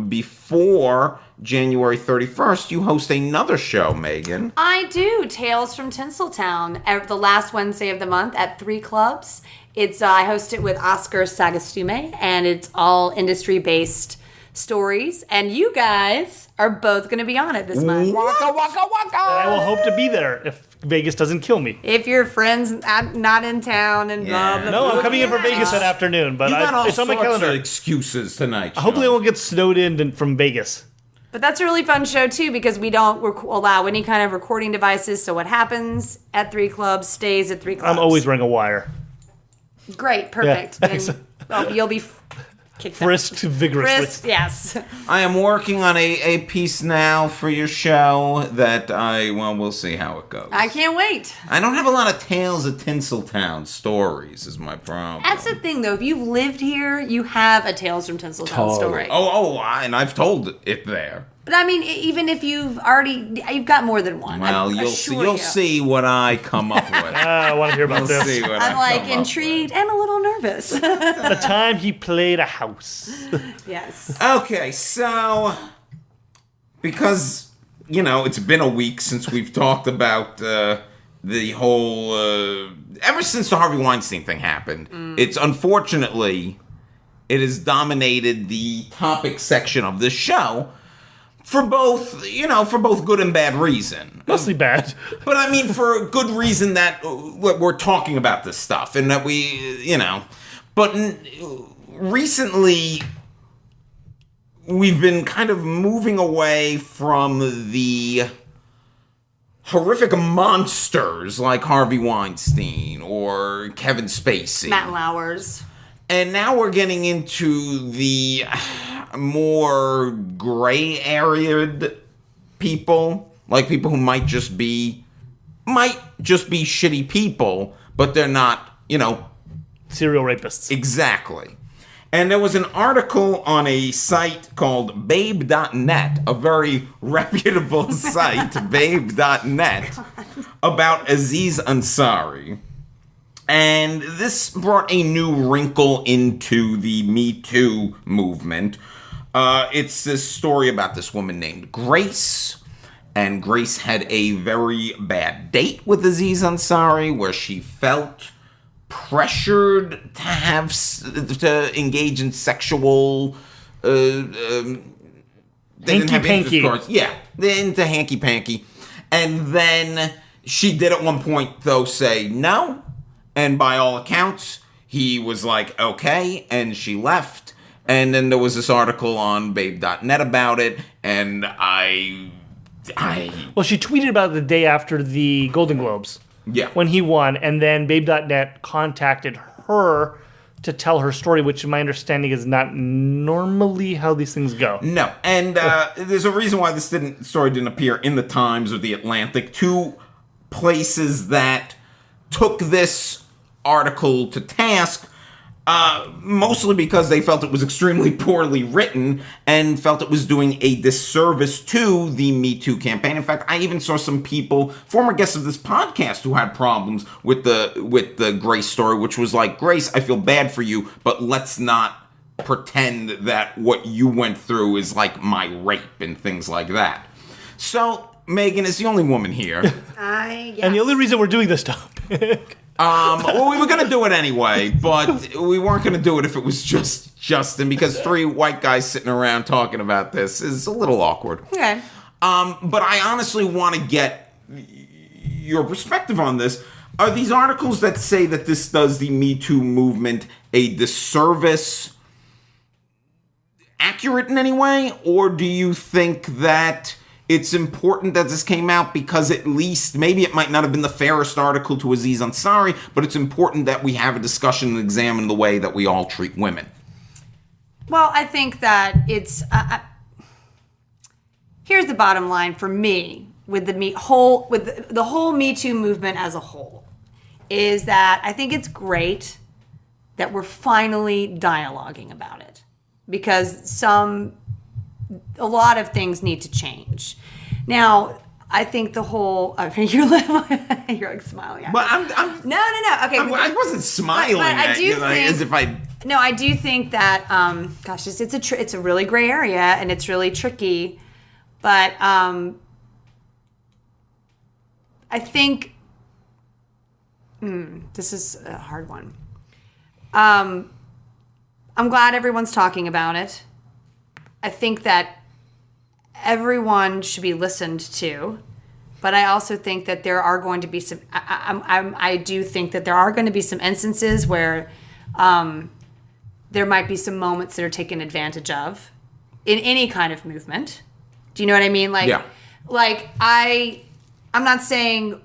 before January 31st, you host another show, Megan. I do. Tales from Tinseltown. The last Wednesday of the month at 3 clubs. I host it with Oscar Sagastume, and it's all industry-based stories. And you guys are both going to be on it this month. Waka waka waka! I will hope to be there if Vegas doesn't kill me. If your friend's not in town and blah, blah, No, blah. I'm coming in for Vegas that afternoon, but You got all it's on my sorts calendar. of excuses tonight. Hopefully I Sean. won't get snowed in from Vegas. But that's a really fun show, too, because we don't allow any kind of recording devices. So what happens at 3 clubs stays at 3 clubs. I'm always wearing a wire. Great, perfect. Yeah, Then, you'll be kicked out. Frisked vigorously. Frisked, yes. I am working on a piece now for your show that we'll see how it goes. I can't wait. I don't have a lot of Tales of Tinseltown stories is my problem. That's the thing, though. If you've lived here, you have a Tales from Tinseltown story. And I've told it there. But I mean, even if you've got more than one. Well, you'll see what I come up with. I want to hear about You'll see this. what I'm I like come up intrigued and a little nervous. The time he played a house. Yes. with. Okay, so because it's been a week since we've talked about the whole ever since the Harvey Weinstein thing happened. It's unfortunately it has dominated the topic section of this show. For both good and bad reason. Mostly bad. But I mean, for a good reason that we're talking about this stuff and that But recently, we've been kind of moving away from the horrific monsters like Harvey Weinstein or Kevin Spacey. Matt Lauers. And now we're getting into the more gray areaed people, like people who might just be shitty people, but they're not, Serial rapists. exactly. And there was an article on a site called babe.net, a very reputable site, babe.net, about Aziz Ansari. And this brought a new wrinkle into the Me Too movement. It's this story about this woman named Grace. And Grace had a very bad date with Aziz Ansari where she felt pressured to engage in sexual... Hanky-panky. Yeah, into hanky-panky. And then she did at one point, though, say no. And by all accounts, he was like, okay, and she left. And then there was this article on babe.net about it, and Well, she tweeted about it the day after the Golden Globes. Yeah. When he won, and then Babe.net contacted her to tell her story, which in my understanding is not normally how these things go. No, and there's a reason why this story didn't appear in the Times or the Atlantic, two places that took this article to task, mostly because they felt it was extremely poorly written and felt it was doing a disservice to the Me Too campaign. In fact, I even saw some people, former guests of this podcast, who had problems with the Grace story, which was like, Grace, I feel bad for you, but let's not pretend that what you went through is like my rape and things like that. So Megan is the only woman here. Yes. And the only reason we're doing this topic Well, we were going to do it anyway, but we weren't going to do it if it was just Justin, because 3 white guys sitting around talking about this is a little awkward. Okay. But I honestly want to get your perspective on this. Are these articles that say that this does the Me Too movement a disservice accurate in any way? Or do you think that it's important that this came out because at least, maybe it might not have been the fairest article to Aziz Ansari, but it's important that we have a discussion and examine the way that we all treat women? Well, I think that it's... here's the bottom line for me with the whole Me Too movement as a whole, is that I think it's great that we're finally dialoguing about it, because a lot of things need to change. Now, I think the whole you're like smiling. But I'm No. Okay, I wasn't smiling I do think, as if I. No, I do think that gosh, it's a really gray area and it's really tricky, but I think this is a hard one. I'm glad everyone's talking about it. I think that everyone should be listened to, but I also think that there are going to be some. I do think that there are going to be some instances where there might be some moments that are taken advantage of in any kind of movement. Do you know what I mean? Like, yeah. Like I'm not saying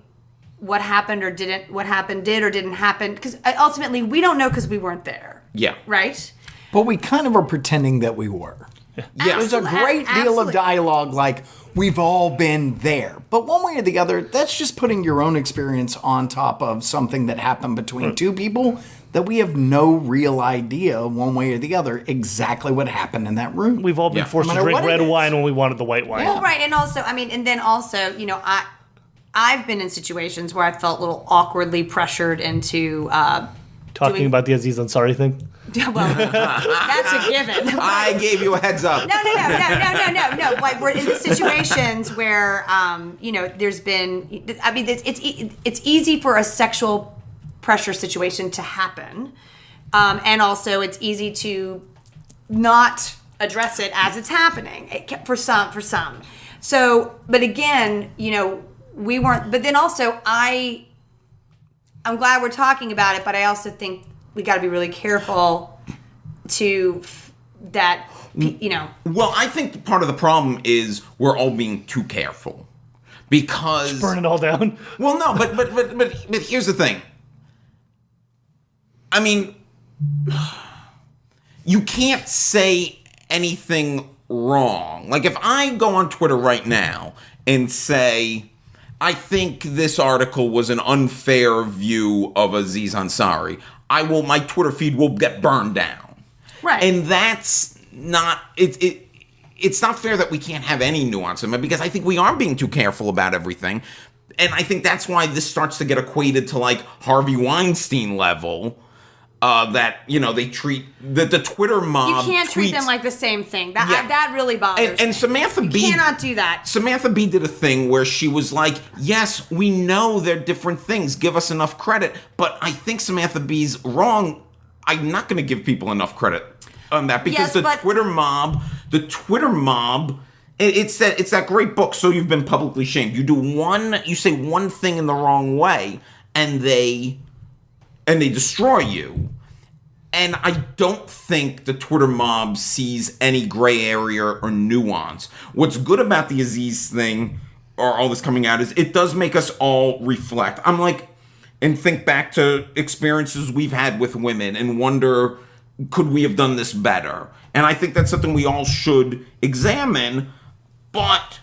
what happened or did or didn't happen, because ultimately we don't know because we weren't there. Yeah. Right. But we kind of are pretending that we were. Yeah. There's a great deal of dialogue like, we've all been there. But one way or the other, that's just putting your own experience on top of something that happened between two people that we have no real idea, one way or the other, exactly what happened in that room. We've all been forced No to matter drink what it red is. wine when we wanted the white wine. Well, right, and also, you know, I've been in situations where I felt a little awkwardly pressured into Talking about the Aziz Ansari thing. well, that's a given. I gave you a heads up. No. Like, we're in the situations where, you know, there's been. I mean, it's easy for a sexual pressure situation to happen, and also it's easy to not address it as it's happening for some. So, but again, you know, we weren't. But then also, I'm glad we're talking about it, but I also think we got to be really careful you know. Well, I think part of the problem is we're all being too careful because Just burn it all down. Well, no, but here's the thing. I mean, you can't say anything wrong. Like, if I go on Twitter right now and say, I think this article was an unfair view of Aziz Ansari, my Twitter feed will get burned down. Right. And that's not, it's not fair that we can't have any nuance in it, because I think we are being too careful about everything. And I think that's why this starts to get equated to, like, Harvey Weinstein level. That, you know, they treat the Twitter mob. You can't treat them like the same thing. That really bothers me. And Samantha you Bee cannot do that. Samantha Bee did a thing where she was like, yes, we know they're different things. Give us enough credit. But I think Samantha Bee's wrong. I'm not going to give people enough credit on that, because Twitter mob, it's that great book, So You've Been Publicly Shamed. You say one thing in the wrong way, and they destroy you. And I don't think the Twitter mob sees any gray area or nuance. What's good about the Aziz thing, or all this coming out, is it does make us all reflect. I'm like, and think back to experiences we've had with women and wonder, could we have done this better? And I think that's something we all should examine, but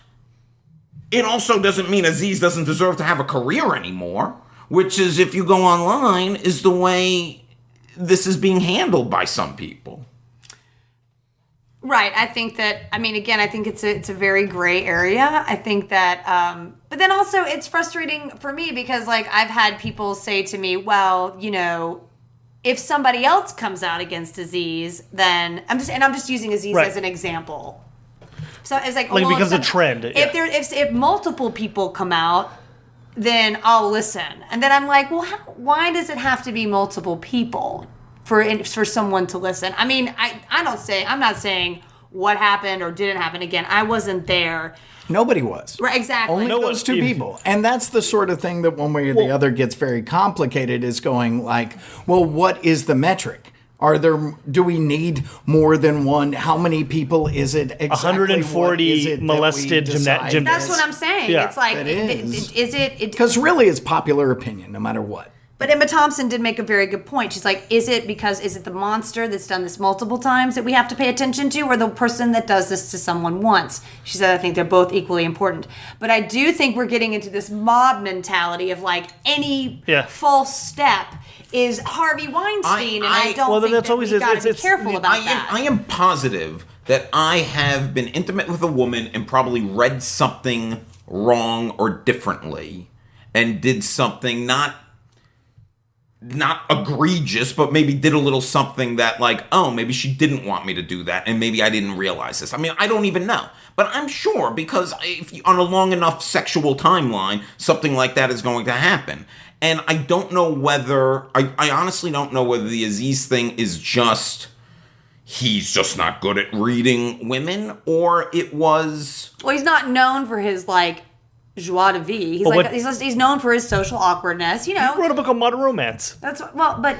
it also doesn't mean Aziz doesn't deserve to have a career anymore. Which is, if you go online, is the way this is being handled by some people. Right. I think that, I mean, again, I think it's a very gray area. I think that, but then also it's frustrating for me because, like, I've had people say to me, well, you know, if somebody else comes out against Aziz, then I'm just using Aziz as an example. So it's like, Like, it becomes a trend. If multiple people come out, then I'll listen. And then I'm like, well, why does it have to be multiple people for someone to listen? I mean, I'm not saying what happened or didn't happen. Again, I wasn't there. Nobody was. Right, exactly. Only those two people. And that's the sort of thing that one way or the other gets very complicated, is going like, well, what is the metric? Do we need more than one? How many people is it exactly? 140 molested gymnasts. That's what I'm saying. Yeah. It's like, It is it? Because really it's popular opinion, no matter what. But Emma Thompson did make a very good point. She's like, is it the monster that's done this multiple times that we have to pay attention to, or the person that does this to someone once? She said, I think they're both equally important. But I do think we're getting into this mob mentality of like any false step is Harvey Weinstein, and I don't think that we got to be careful about that. I am positive that I have been intimate with a woman and probably read something wrong or differently and did something not egregious, but maybe did a little something that like, oh, maybe she didn't want me to do that, and maybe I didn't realize this. I mean, I don't even know. But I'm sure, because on a long enough sexual timeline, something like that is going to happen. And I don't know whether, I honestly don't know whether the Aziz thing is just, he's just not good at reading women, or it was... Well, he's not known for his, like, joie de vivre. He's known for his social awkwardness, you know. He wrote a book on modern romance. That's but a book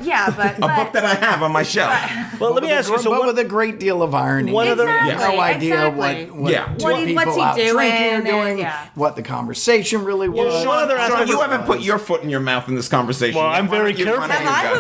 that I have on my shelf. Well, let me ask you. But with a great deal of irony. One of the no idea what people what's he out doing, drinking are doing, yeah. what the conversation really was. Sean, you haven't put your foot in your mouth in this conversation. Well, I'm very careful. I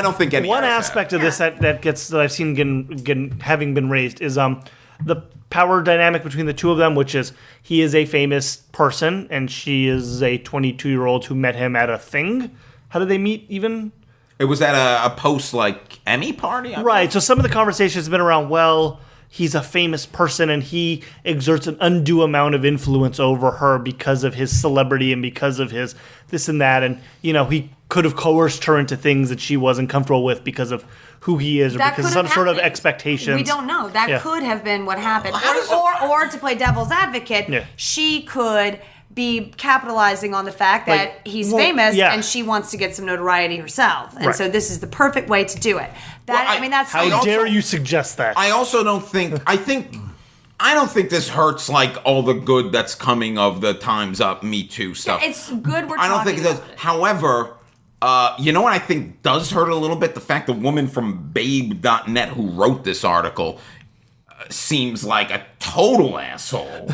don't think any. One aspect of this that I've seen having been raised is the power dynamic between the two of them, which is he is a famous person and she is a 22-year-old who met him at a thing. How did they meet even? It was at a post like Emmy party, right? So some of the conversation has been around, well, he's a famous person and he exerts an undue amount of influence over her because of his celebrity and because of his this and that, and you know, he could have coerced her into things that she wasn't comfortable with because of who he is, or because of some sort of expectations. We don't know. That could have been what happened. Or to play devil's advocate, she could be capitalizing on the fact that he's famous and she wants to get some notoriety herself. And so this is the perfect way to do it. That's how dare you suggest that? I also don't think I don't think this hurts like all the good that's coming of the Time's Up Me Too stuff. Yeah, it's good I don't think it does. However, you know what I think does hurt a little bit? The fact the woman from Babe.net who wrote this article seems like a total asshole.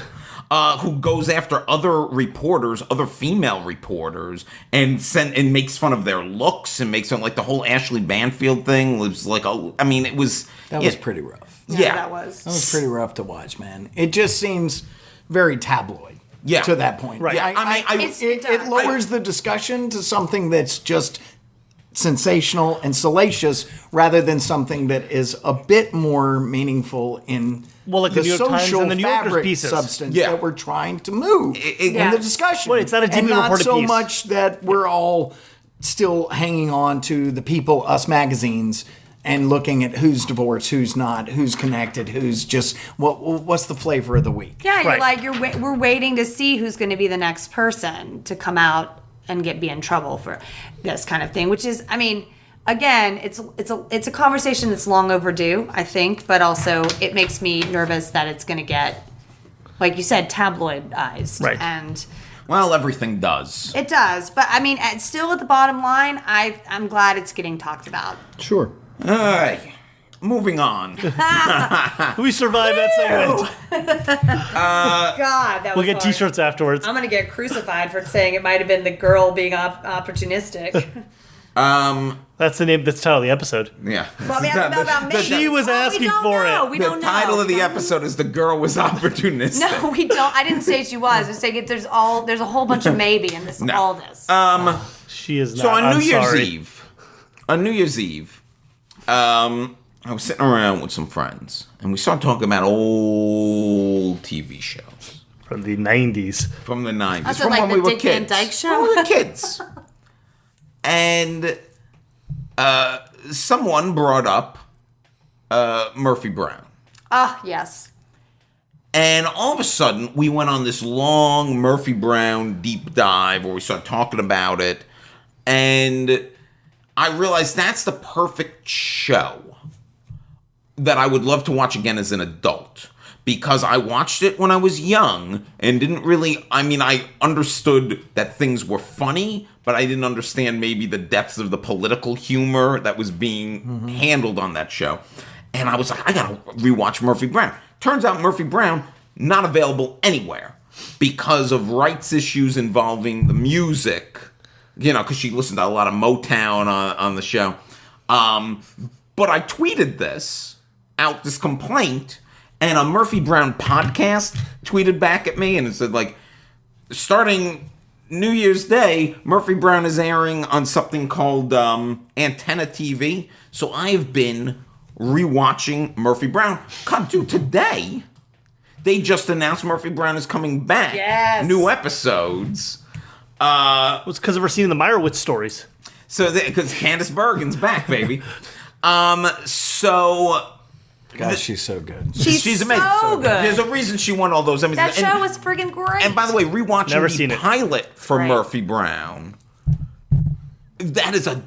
Who goes after other reporters, other female reporters, and makes fun of their looks and makes fun, like the whole Ashley Banfield thing was like, it was... That was pretty rough. Yeah. That was pretty rough to watch, man. It just seems very tabloid. Yeah. To that point. Right. Yeah, it lowers the discussion to something that's just sensational and salacious rather than something that is a bit more meaningful in like the New York Times social and the New Yorker fabric pieces. substance that we're trying to move in the discussion. Well, it's not a deeply and not reported so piece. much that we're all still hanging on to the People, Us magazines and looking at who's divorced, who's not, who's connected, who's just what's the flavor of the week. Yeah, we're waiting to see who's going to be the next person to come out and be in trouble for this kind of thing, which is, again, it's a conversation that's long overdue, I think, but also it makes me nervous that it's going to get, like you said, tabloidized. Right. And well, everything does. it does, but still at the bottom line, I'm glad it's getting talked about. Sure. All right. Moving on. We survived that segment. God, that was We'll get hard. T-shirts afterwards. I'm gonna get crucified for saying it might have been the girl being opportunistic. That's the name. That's the title of the episode. Yeah. About me. She was asking for it. We The don't know. title of the episode is "The Girl Was Opportunistic." No, we don't. I didn't say she was. I said there's a whole bunch of maybe in this. No. All this. She is not. So on I'm New Year's sorry. Eve, I was sitting around with some friends, and we started talking about old TV shows From the 90s. from the 90s, Was it from like when the we were Dick Van kids. Dyke Show? When we were kids. And someone brought up Murphy Brown. Ah, yes. And all of a sudden, we went on this long Murphy Brown deep dive where we started talking about it. And I realized that's the perfect show that I would love to watch again as an adult. Because I watched it when I was young and didn't really, I understood that things were funny, but I didn't understand maybe the depths of the political humor that was being handled on that show. And I was like, I gotta rewatch Murphy Brown. Turns out Murphy Brown, not available anywhere because of rights issues involving the music, because she listened to a lot of Motown on the show. But I tweeted this complaint, and a Murphy Brown podcast tweeted back at me, and it said, like, starting New Year's Day, Murphy Brown is airing on something called Antenna TV. So I have been rewatching Murphy Brown. God, dude, today they just announced Murphy Brown is coming back. Yes. New episodes. It's because of her seeing the Meyerowitz stories. So, because Candice Bergen's back, baby. Gosh, she's so good. She's amazing. so good. There's a reason she won all those Emmys. That show was friggin' great. And by the way, rewatching Never the seen it. pilot for Right. Murphy Brown, that is a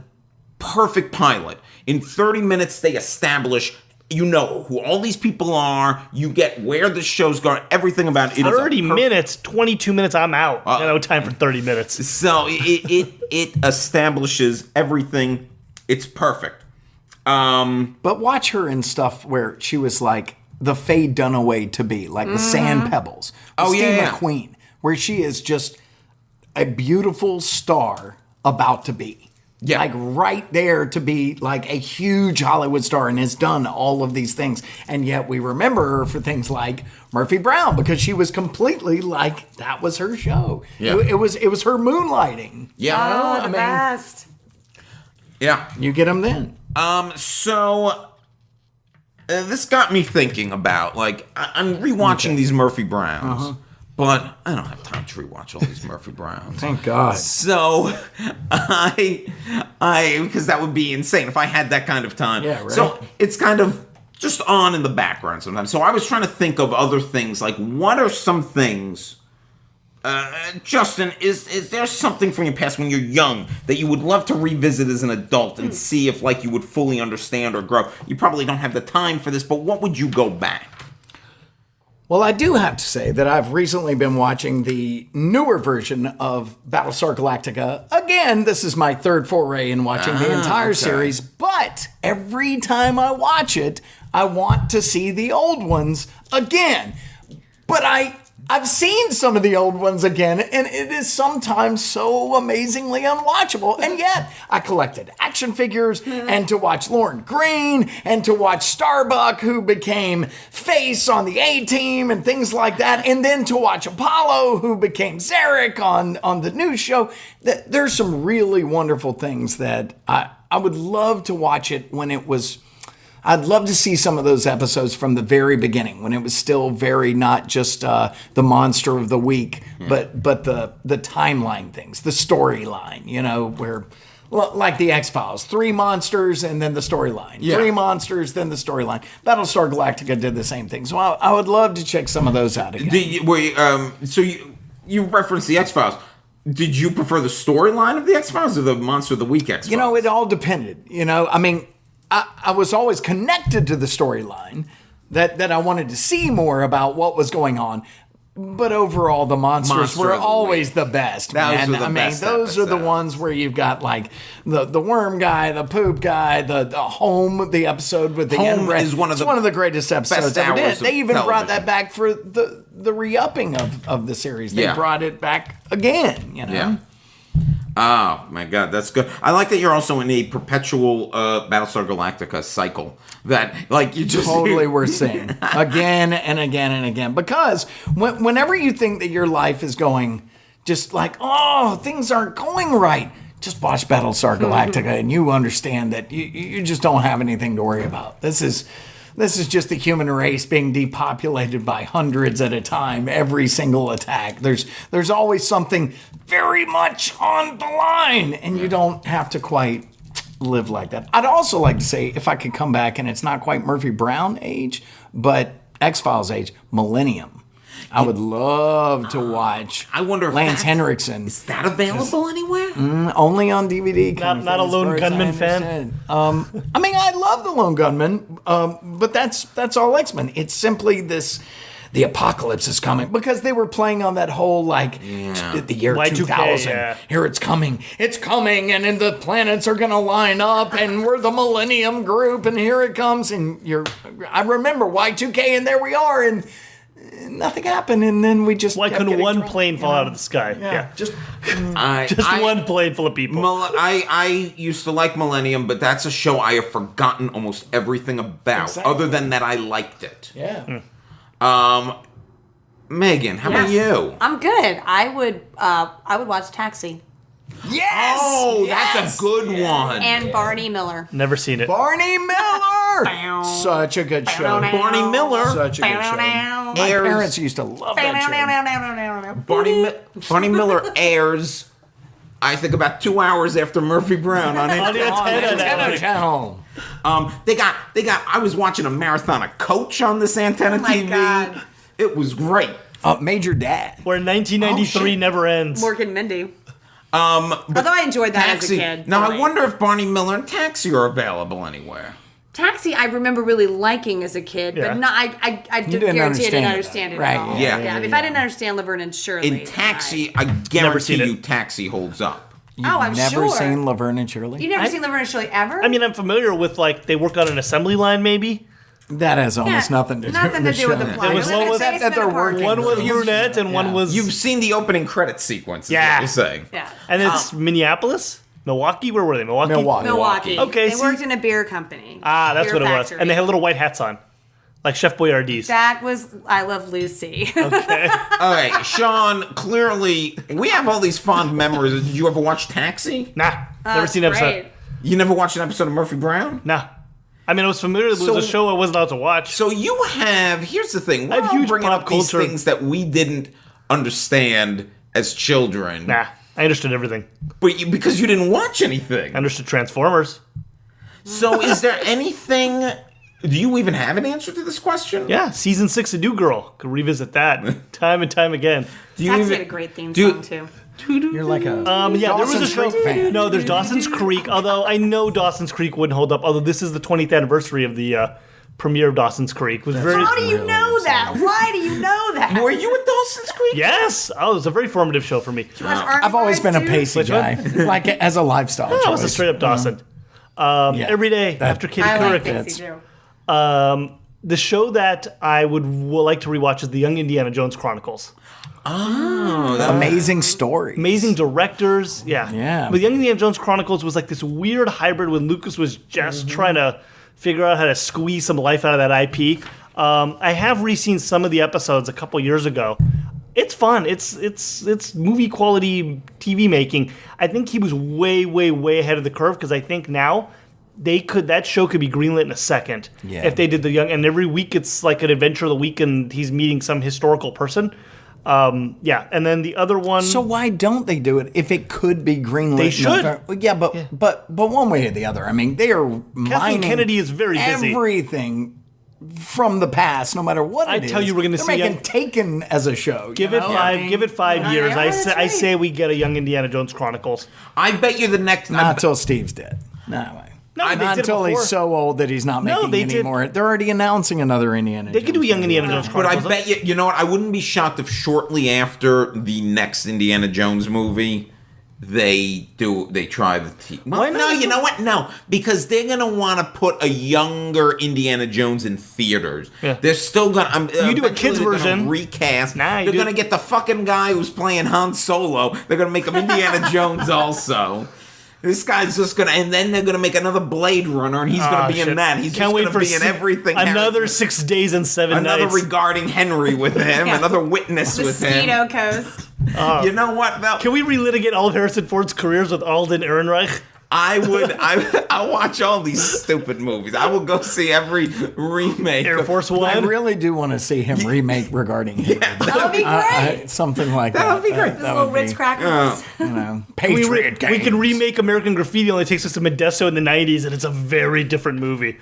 perfect pilot. In 30 minutes, they establish, who all these people are, you get where the show's going, everything about it. 30 minutes, 22 minutes, I'm out. No time for 30 minutes. So it establishes everything. It's perfect. But watch her in stuff where she was like the Faye Dunaway to be, like the Sand Pebbles. Oh, Steve yeah. McQueen, where she is just a beautiful star about to be. Yeah. Like right there to be like a huge Hollywood star and has done all of these things. And yet we remember her for things like Murphy Brown because she was completely like, that was her show. Yeah. It was her moonlighting. Yeah. the best. Yeah. You get them then. So this got me thinking about, like, I'm rewatching these Murphy Browns, but I don't have time to rewatch all these Murphy Browns. Thank God. So I because that would be insane if I had that kind of time. Yeah, right. So it's kind of just on in the background sometimes. So I was trying to think of other things, like what are some things, Justin, is there something from your past when you're young that you would love to revisit as an adult and see if, like, you would fully understand or grow? You probably don't have the time for this, but what would you go back? Well, I do have to say that I've recently been watching the newer version of Battlestar Galactica. Again, this is my third foray in watching the entire series, but every time I watch it, I want to see the old ones again. But I've seen some of the old ones again, and it is sometimes so amazingly unwatchable. And yet, I collected action figures, and to watch Lauren Green, and to watch Starbuck, who became Face on the A-Team, and things like that, and then to watch Apollo, who became Zarek on the news show. There's some really wonderful things that I would love to watch it when it was... I'd love to see some of those episodes from the very beginning when it was still very not just the monster of the week, but the timeline things, the storyline, where like the X-Files, 3 monsters and then the storyline, 3 monsters, then the storyline. Battlestar Galactica did the same thing. So I would love to check some of those out again. So you referenced the X-Files. Did you prefer the storyline of the X-Files or the monster of the week X-Files? It all depended. I was always connected to the storyline that I wanted to see more about what was going on. But overall, the monsters were always the best, man. Those are the ones where you've got like the worm guy, the poop guy, the home, the episode with the Home inbred. is one of the greatest episodes best ever hours did. They even of brought television. that back for the re-upping of the series. They brought it back again, Yeah. Oh, my God, that's good. I like that you're also in a perpetual Battlestar Galactica cycle. That, like, you just... Totally worth seeing. Again and again and again. Because whenever you think that your life is going just like, oh, things aren't going right, just watch Battlestar Galactica and you understand that you just don't have anything to worry about. This is just the human race being depopulated by hundreds at a time, every single attack. There's always something very much on the line, and you don't have to quite live like that. I'd also like to say, if I could come back, and it's not quite Murphy Brown age, but X-Files age, Millennium. I would love to watch. I wonder if Lance that's- Henriksen. Is that available anywhere? Only on DVD. Not a Lone Gunman fan? I mean, I love the Lone Gunman, but that's all X-Men. It's simply this. The apocalypse is coming because they were playing on that whole the year Y2K, 2000. yeah. Here it's coming, and then the planets are gonna line up, and we're the Millennium Group, and here it comes, and I remember Y2K, and there we are, and nothing happened, and then we just. Why kept couldn't getting one drunk, plane fall out of the sky? Yeah. just. Just one plane full of people. I used to like Millennium, but that's a show I have forgotten almost everything about. Exactly. Other than that, I liked it. Yeah. Megan, how about you? I'm good. I would watch Taxi Yes. Oh, yes! that's a good one. and Barney Miller. Never seen it. Barney Miller. Such a good show. Barney Miller Such a good show. My parents used to love that show. Barney Miller airs, I think, about 2 hours after Murphy Brown on On the it. antenna Channel. They got. I was watching a marathon of Coach on this antenna my TV. God. It was great. Major Dad. where 1993 Oh, shit. never ends. Mork and Mindy. But Although I enjoyed that Taxi. as a kid. Now I Boy. wonder if Barney Miller and Taxi are available anywhere. Taxi, I remember really liking as a kid, Yeah. but not. I do didn't guarantee I didn't understand it, understand it though. Right, at all. yeah, I mean, if I didn't understand Laverne and Shirley, In Taxi, I Never guarantee seen it. you, Taxi holds up. I'm Never sure. seen Laverne and Shirley? You never seen Laverne and Shirley ever? I mean, I'm familiar with, like, they work on an assembly line, maybe. That has almost nothing to do with the show. with the plot. There was It was one a with- basement that they're apartment. working. One was Yeah. brunette and one was... You've seen the opening credit sequence, is Yeah. what you're saying. Yeah. And it's Minneapolis? Milwaukee? Where were they? Milwaukee? Milwaukee. Okay, They see- worked in a beer company. Ah, that's Beer what it was. factory. And they had little white hats on. Like Chef Boyardee's. That was I Love Lucy. All right, Sean, clearly, we have all these fond memories. Did you ever watch Taxi? Nah. Never seen an episode. Great. You never watched an episode of Murphy Brown? Nah. I mean, I was familiar with So- a show I wasn't allowed to watch. So you have, here's the thing. We're have all huge bringing pop up these culture. things that we didn't understand as children. Nah. I understood everything. But because you didn't watch I anything. understood Transformers. So is there anything, do you even have an answer to this question? Yeah, season 6 of New Girl. Could revisit that time and time again. Do you Taxi even, had a great theme do- song too. You're like a Yeah, there was a Dawson's show. Creek fan. No, there's Dawson's Creek. Although I know Dawson's Creek wouldn't hold up. Although this is the 20th anniversary of the premiere of Dawson's Creek. It was very How do you know that? Why do you know that? Were you at Dawson's Creek? yes. Oh, it was a very formative show for me. I've always been a Pacey Which one? guy, like as a lifestyle I was a choice. straight up Dawson. Every day after Kitty I like Couric. Pacey too. The show that I would like to rewatch is the Young Indiana Jones Chronicles. Amazing story. Amazing directors, yeah. Yeah. But the Young Indiana Jones Chronicles was like this weird hybrid when Lucas was just trying to figure out how to squeeze some life out of that IP. I have re-seen some of the episodes a couple years ago. It's fun. It's movie quality TV making. I think he was way ahead of the curve because I think now that show could be greenlit in a second Yeah. if they did the young. And every week it's like an adventure of the week, and he's meeting some historical person. Yeah, and then the other one. So why don't they do it if it could be greenlit? They should. Yeah, but one way or the other. I mean, they are mining Kennedy is very busy. everything from the past, no matter what I it is. tell you we're gonna They're see making young- Taken as a show. Give you it know? five. I mean, Give it 5 Yeah, years. yeah, I that's say. I right. say we get a Young Indiana Jones Chronicles. I bet you the next. not until Steve's dead. No way. No, they Not did it until he's before. so old that he's not No, making they any did- more. They're already announcing another Indiana. They could do a Young Indiana Jones But I Chronicles. bet you know what? I wouldn't be shocked if shortly after the next Indiana Jones movie, they try the well, Why not? no, you know what? No, because they're gonna want to put a younger Indiana Jones in theaters. Yeah. They're still gonna. You do a eventually kids' they're gonna version. recast. Nah, you they're do- gonna get the fucking guy who's playing Han Solo. They're gonna make him Indiana Jones also. This guy's just gonna, and then they're gonna make another Blade Runner, and he's gonna be in that. He's Can't just wait gonna for be in everything. Another Harrison- 6 days and 7 Another nights. regarding Henry with him, another witness with him. Mosquito Coast. You know what, Val? Can we relitigate all of Harrison Ford's careers with Alden Ehrenreich? I'll watch all these stupid movies. I will go see every remake. Air Force I One. really do want to see him remake regarding him. That would be great. Something like That that. would be great. Those little Ritz crackers. You know, we, Patriot we can Games. remake American Graffiti. Only takes us to Modesto in the '90s, and it's a very different movie.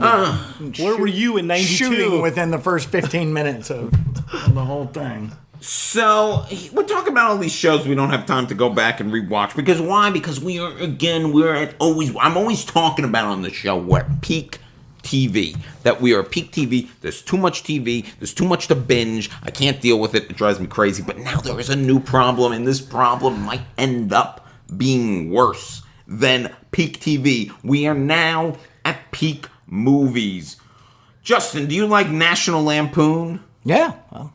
Where were you in 92? Shooting within the first 15 minutes of the whole thing. So we're talking about all these shows we don't have time to go back and rewatch. Because why? Because I'm always talking about on the show, we're at peak TV. That we are peak TV. There's too much TV. There's too much to binge. I can't deal with it. It drives me crazy. But now there is a new problem, and this problem might end up being worse than peak TV. We are now at peak movies. Justin, do you like National Lampoon? Yeah. Well,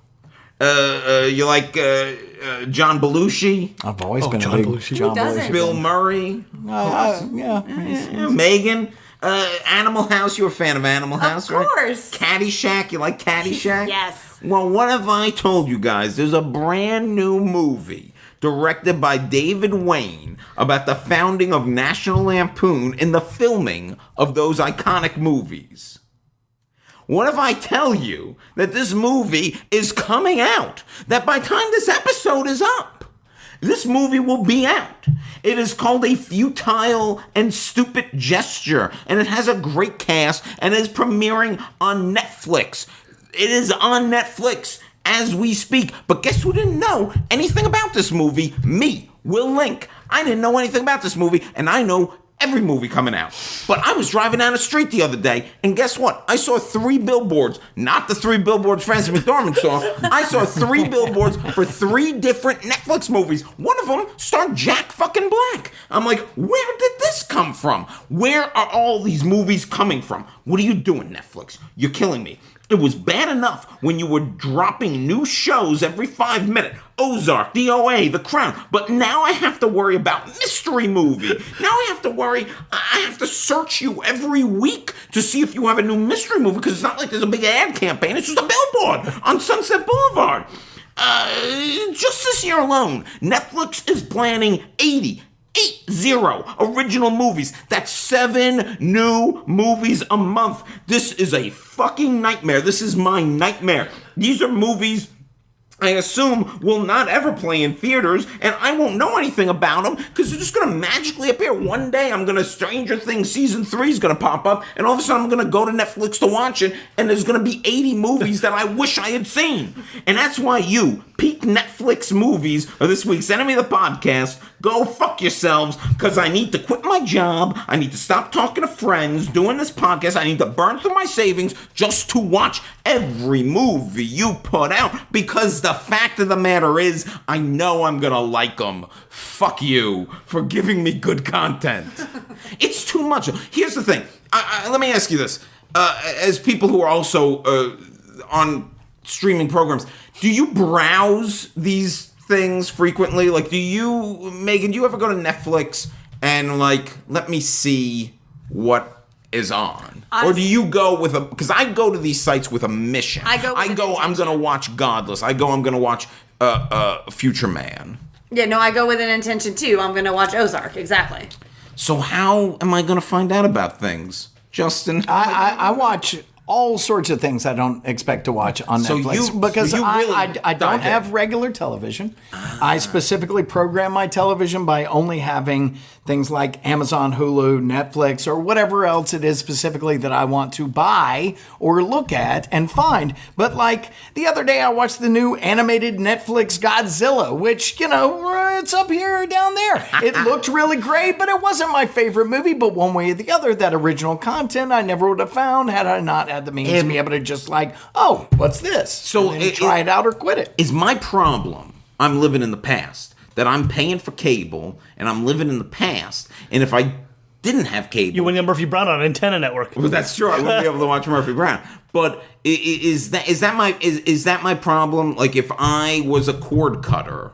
you like John Belushi? I've always been John a big Belushi. John Who doesn't? Belushi. Bill Murray? Yeah. Megan? Animal House? You're a fan of Animal House, right? Of course. Caddyshack? You like Caddyshack? Yes. Well, what have I told you guys? There's a brand new movie directed by David Wayne about the founding of National Lampoon and the filming of those iconic movies. What if I tell you that this movie is coming out? That by the time this episode is up, this movie will be out. It is called A Futile and Stupid Gesture, and it has a great cast, and it is premiering on Netflix. It is on Netflix as we speak. But guess who didn't know anything about this movie? Me, Will Link. I didn't know anything about this movie, and I know every movie coming out. But I was driving down the street the other day, and guess what? I saw 3 billboards. Not the 3 billboards Frances McDormand saw. I saw 3 billboards for 3 different Netflix movies. One of them starred Jack fucking Black. I'm like, where did this come from? Where are all these movies coming from? What are you doing, Netflix? You're killing me. It was bad enough when you were dropping new shows every 5 minutes. Ozark, DOA, The Crown. But now I have to worry about mystery movie. Now I have to worry. I have to search you every week to see if you have a new mystery movie, because it's not like there's a big ad campaign. It's just a billboard on Sunset Boulevard. Just this year alone, Netflix is planning 80 original movies. That's 7 new movies a month. This is a fucking nightmare. This is my nightmare. These are movies I assume will not ever play in theaters, and I won't know anything about them because they're just going to magically appear. One day, Stranger Things Season 3 is going to pop up, and all of a sudden I'm going to go to Netflix to watch it, and there's going to be 80 movies that I wish I had seen. And that's why you, peak Netflix movies, are this week's enemy of the podcast. Go fuck yourselves, because I need to quit my job. I need to stop talking to friends, doing this podcast. I need to burn through my savings just to watch every movie you put out, because the fact of the matter is, I know I'm gonna like them. Fuck you for giving me good content. It's too much. Here's the thing. Let me ask you this. As people who are also on streaming programs, do you browse these things frequently? Like, Megan, do you ever go to Netflix and, like, let me see what is on? Or do you go with because I go to these sites with a mission. I'm going to watch Godless. I'm going to watch Future Man. Yeah, no, I go with an intention too. I'm going to watch Ozark, exactly. So how am I going to find out about things, Justin? I watch all sorts of things I don't expect to watch on Netflix because I don't have regular television. I specifically program my television by only having things like Amazon, Hulu, Netflix, or whatever else it is specifically that I want to buy or look at and find. But like the other day, I watched the new animated Netflix Godzilla, which, it's up here or down there. It looked really great, but it wasn't my favorite movie. But one way or the other, that original content I never would have found had I not had the means to be able to just like, oh, what's this? So try it out or quit it. Is my problem, I'm living in the past, that I'm paying for cable and I'm living in the past, and if I didn't have cable, You wouldn't get Murphy Brown on Antenna Network. Well, that's true. I wouldn't be able to watch Murphy Brown. But is that my problem? Like, if I was a cord cutter,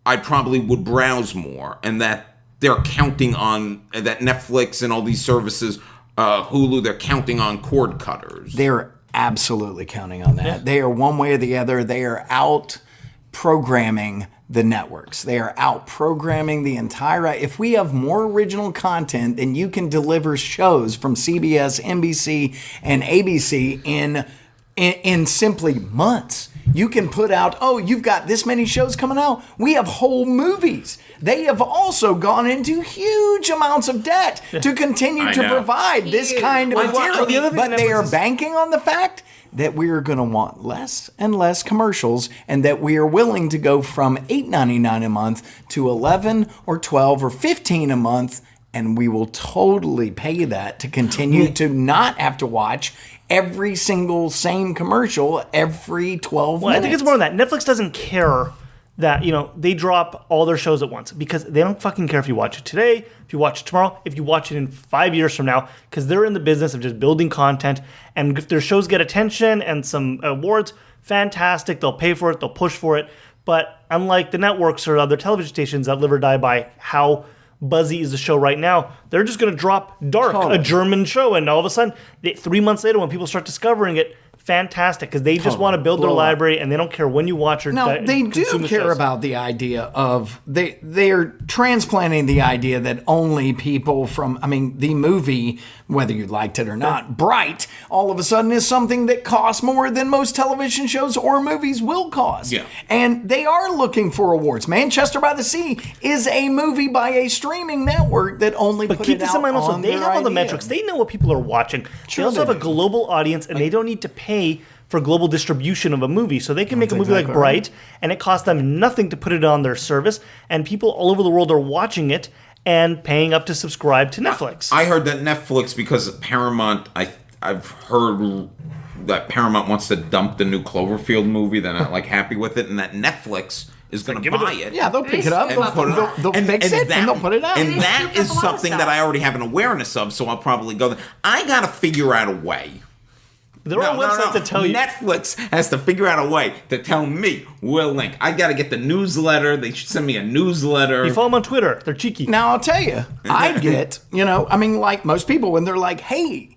I probably would browse more, and that they're counting on that Netflix and all these services, Hulu, they're counting on cord cutters. They're absolutely counting on that. Yeah. They are one way or the other. They are out programming the networks. They are out programming the entire. If we have more original content, then you can deliver shows from CBS, NBC, and ABC in simply months. You can put out, oh, you've got this many shows coming out. We have whole movies. They have also gone into huge amounts of debt to continue to provide this kind of material. But they are banking on the fact that we are going to want less and less commercials, and that we are willing to go from $8.99 a month to $11 or $12 or $15 a month, and we will totally pay that to continue to not have to watch every single same commercial every 12 minutes. I think it's more than that. Netflix doesn't care that, they drop all their shows at once, because they don't fucking care if you watch it today, if you watch it tomorrow, if you watch it in 5 years from now, because they're in the business of just building content. And if their shows get attention and some awards, fantastic. They'll pay for it. They'll push for it. But unlike the networks or other television stations that live or die by how buzzy is the show right now, they're just going to drop Dark, a German show, and all of a sudden, 3 months later, when people start discovering it, fantastic, because they just want to build their library, and they don't care when you watch or now they do care about the idea of they're transplanting the idea that only people from the movie, whether you liked it or not, Bright, all of a sudden is something that costs more than most television shows or movies will cost. Yeah. And they are looking for awards. Manchester by the Sea is a movie by a streaming network that only But put keep it this out in mind also, on they their have all the idea. metrics. They know what people are watching. Sure they also they have a do. global audience, and they don't need to pay for global distribution of a movie. So they can make a movie like exactly Bright, and it costs them nothing to put it on their service, and people all over the world are watching it and paying up to subscribe to Netflix. I heard that Netflix, because of Paramount, I've heard that Paramount wants to dump the new Cloverfield movie. They're not happy with it, and that Netflix is going to buy it. Yeah, they'll pick it up, And they'll fix it, and they'll put it out. And that They is scoop up a lot of something that stuff. I already have an awareness of, so I'll probably go there. I got to figure out a way. There are websites that tell you. Netflix has to figure out a way to tell me where link. I got to get the newsletter. They should send me a newsletter. You follow them on Twitter. They're cheeky. Now, I'll tell you, I get, like most people, when they're like, hey,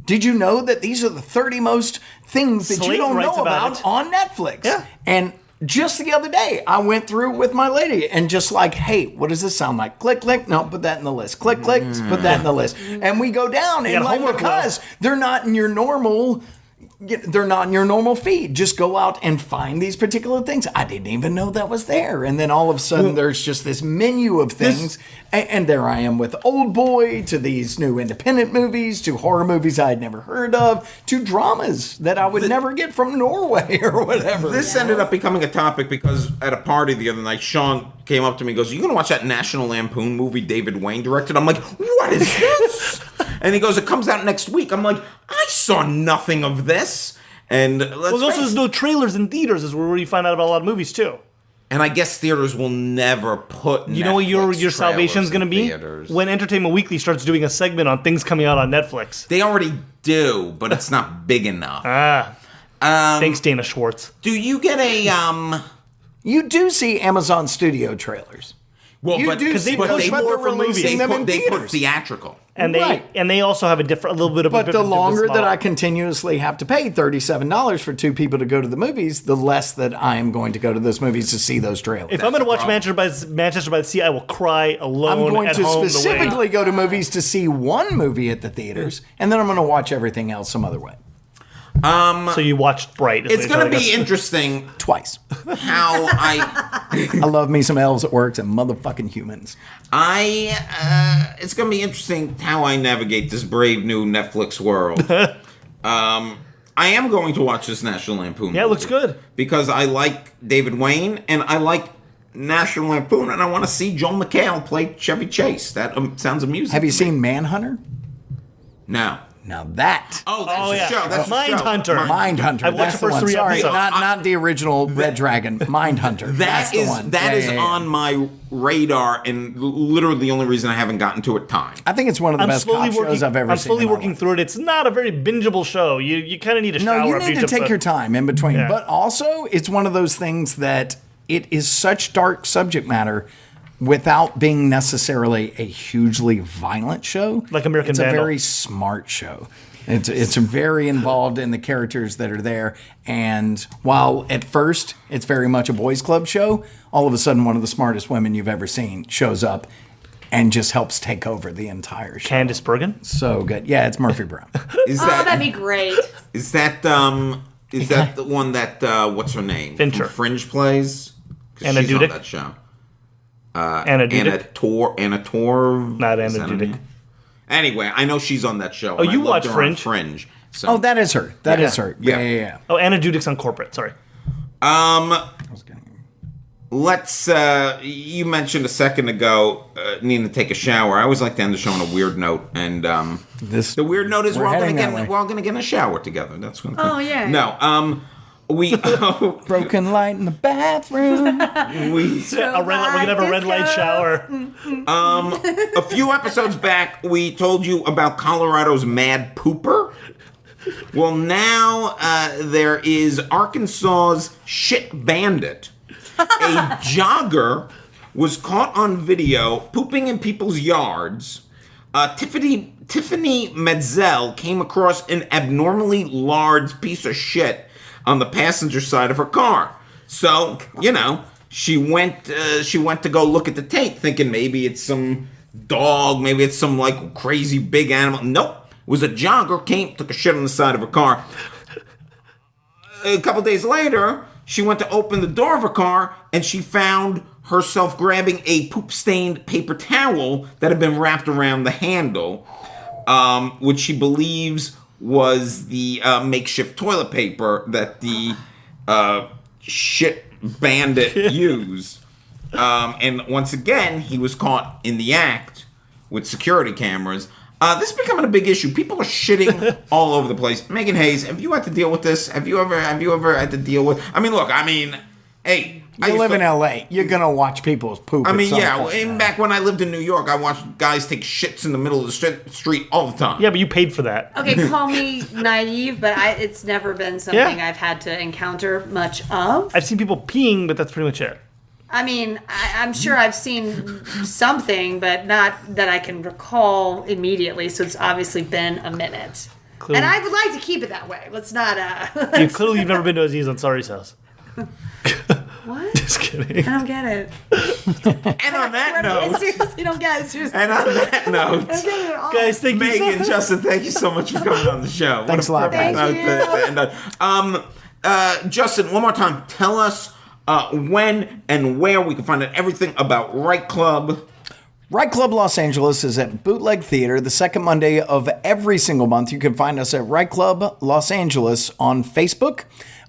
did you know that these are the 30 most things that Slate you don't writes know about about it. on Netflix? Yeah. And just the other day, I went through with my lady and just like, hey, what does this sound like? Click, click. No, put that in the list. Click, click. Put that in the list. And we go down, and got homework, because they're not in your normal... They're not in your normal feed. Just go out and find these particular things. I didn't even know that was there. And then all of a sudden, there's just this menu of things. And there I am with Old Boy, to these new independent movies, to horror movies I had never heard of, to dramas that I would never get from Norway or whatever. This ended up becoming a topic because at a party the other night, Sean came up to me and goes, "Are you going to watch that National Lampoon movie David Wayne directed?" I'm like, "What is this?" And he goes, "It comes out next week." I'm like, "I saw nothing of this." And Well, also there's no trailers in theaters, is where you find out about a lot of movies too. and I guess theaters will never put. You know what your Netflix salvation's trailers going to in be? theaters. When Entertainment Weekly starts doing a segment on things coming out on Netflix. They already do, but it's not big enough. Thanks, Dana Schwartz. Do you get a You do see Amazon Studio trailers. Well, You but do see but those, they but put they're releasing them in they put theaters. theatrical. And Right. they also have a little bit of a But the different longer business that model. I continuously have to pay $37 for two people to go to the movies, the less that I am going to go to those movies to see those trailers. If I'm going to watch Manchester by the Sea, I will cry alone I'm going at to home specifically go to movies to see one movie at the theaters, and then I'm going to watch everything else some other way. So you watched Bright. is It's what you're going to telling be us. interesting Twice. how I love me some elves at work and motherfucking humans. it's going to be interesting how I navigate this brave new Netflix world. I am going to watch this National Lampoon. Yeah, it looks movie good. because I like David Wayne and I like National Lampoon, and I want to see Joel McHale play Chevy Chase. That sounds amusing. Have you to me. seen Manhunter? No. Now that. Oh, that's Oh, a yeah. show. That's a Mindhunter. show. Mindhunter. I've watched That's the first one. 3 Sorry, episodes. not the original Red Dragon. Mindhunter. That's the one. That Yeah, is yeah, yeah. on my radar, and literally the only reason I haven't gotten to it time. I think it's one of the I'm best slowly cop working. shows I've ever I'm seen. slowly in my working life. through it. It's not a very bingeable show. You kind of need a shower. No, you after need to jump take in. your time in between. Yeah. But also, it's one of those things that it is such dark subject matter without being necessarily a hugely violent show. Like American It's Vandal. a very smart show. It's very involved in the characters that are there. And while at first it's very much a boys club show, all of a sudden one of the smartest women you've ever seen shows up and just helps take over the entire show. Candice Bergen. So good. Yeah, it's Murphy Brown. Is Oh, that'd be great. is that Is that the one that what's her name? Fincher. From Fringe plays? 'Cause Anna she's on Dudek? that show. Anna Dudek? Anna Torv. Not Is Anna that her Dudek. name? Anyway, I know she's on that show. Oh, and I you loved watch her on Fringe? Fringe. So. Oh, that is her. That is her. Yeah. Yeah. Oh, Anna Dudek's on Corporate. Sorry. Let's. You mentioned a second ago needing to take a shower. I always like to end the show on a weird note, and the weird note is we're all gonna get in a shower together. That's what. Oh, yeah. No. We Broken light in the bathroom. We can have a red light shower. A few episodes back, we told you about Colorado's Mad Pooper. Well, now there is Arkansas's Shit Bandit. A jogger was caught on video pooping in people's yards. Tiffany Metzel came across an abnormally large piece of shit on the passenger side of her car. So, she went to go look at the tape, thinking maybe it's some dog, maybe it's some like crazy big animal. Nope. It was a jogger, took a shit on the side of her car. A couple days later, she went to open the door of her car, and she found herself grabbing a poop-stained paper towel that had been wrapped around the handle, which she believes was the makeshift toilet paper that the shit bandit used. And once again, he was caught in the act with security cameras. This is becoming a big issue. People are shitting all over the place. Megan Hayes, have you had to deal with this? Have you ever had to deal with? I mean, look. Hey, You live in LA. You're gonna watch people's poop. Even back when I lived in New York, I watched guys take shits in the middle of the street all the time. Yeah, but you paid for that. Okay, call me naive, but it's never been something I've had to encounter much of. I've seen people peeing, but that's pretty much it. I mean, I'm sure I've seen something, but not that I can recall immediately. So it's obviously been a minute, Clearly. and I would like to keep it that way. Let's not. You've never been to Aziz Ansari's house. What? Just kidding. I don't get it. And on that I note, seriously don't get it. Seriously. and on that note, I don't get it at all. Guys, thank you Megan, so Justin, thank you so much for coming on the show. Thanks a lot, perfect guys. note to end on. Justin, one more time, tell us when and where we can find out everything about Right Club. Right Club Los Angeles is at Bootleg Theater the second Monday of every single month. You can find us at Right Club Los Angeles on Facebook,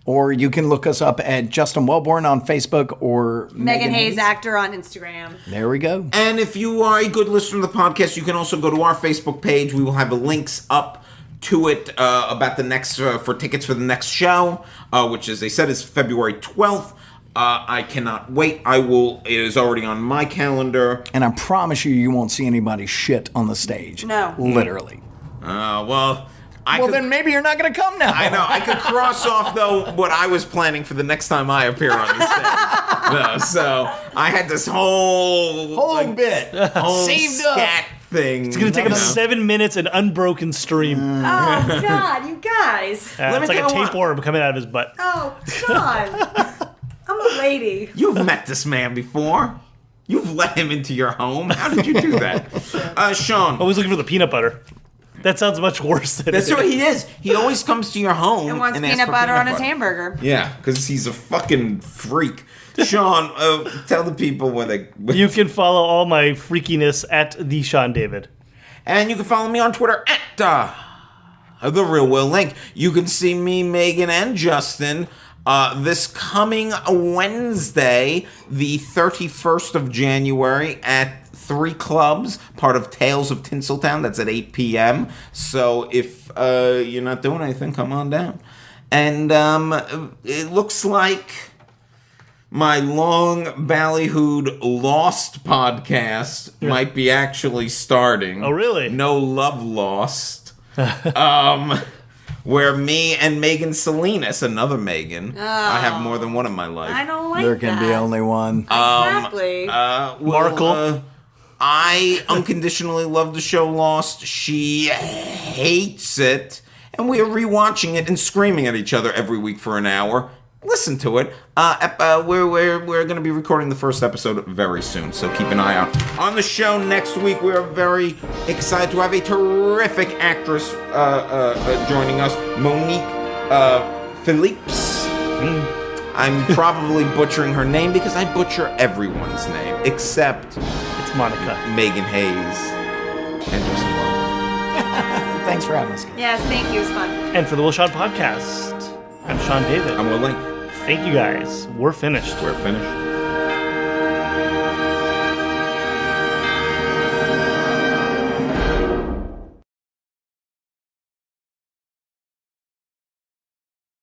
or you can look us up at Justin Welborn on Facebook or Megan Hayes actor on Instagram. There we go. And if you are a good listener to the podcast, you can also go to our Facebook page. We will have the links up to it about the next for tickets for the next show, which, as they said, is February 12th. I cannot wait. It is already on my calendar. And I promise you won't see anybody shit on the stage. No. Literally. Then maybe you're not going to come now. I know. I could cross off, though, what I was planning for the next time I appear on the stage. So I had this whole bit saved up. scat thing. It's going to take us 7 minutes and unbroken stream. Oh God, you guys. Let me It's like a tell you tape what. worm coming out of his butt. Oh God. I'm a lady. You've met this man before. You've let him into your home. How did you do that? Sean. Always looking for the peanut butter. That sounds much worse than That's what he is. He always comes to your home And wants asks peanut for butter on his butter. hamburger. Yeah, because he's a fucking freak. Rean, tell the people where they... You can follow all my freakiness at the Sean David. And you can follow me on Twitter at The Real Will Link. You can see me, Megan, and Justin this coming Wednesday, the 31st of January at 3 Clubs, part of Tales of Tinseltown. That's at 8 p.m. So if you're not doing anything, come on down. And it looks like my long ballyhooed Lost podcast might be actually starting. Oh, really? No Love Lost. Where me and Megan Salinas, another Megan, I have more than one in my life. I don't like There that. can be only one. Exactly. Markle. I unconditionally love the show Lost. She hates it. And we are rewatching it and screaming at each other every week for an hour. Listen to it. We're going to be recording the first episode very soon, so keep an eye out. On the show next week, we're very excited to have a terrific actress joining us, Monique Phillips. I'm probably butchering her name because I butcher everyone's name except It's Monica. Megan Hayes and Justin Welborn. Thanks for having us. Guys. Yes, thank you. It was fun. And for the Will Shot Podcast, I'm Sean David. I'm Will Link. Thank you guys. We're finished. We're finished.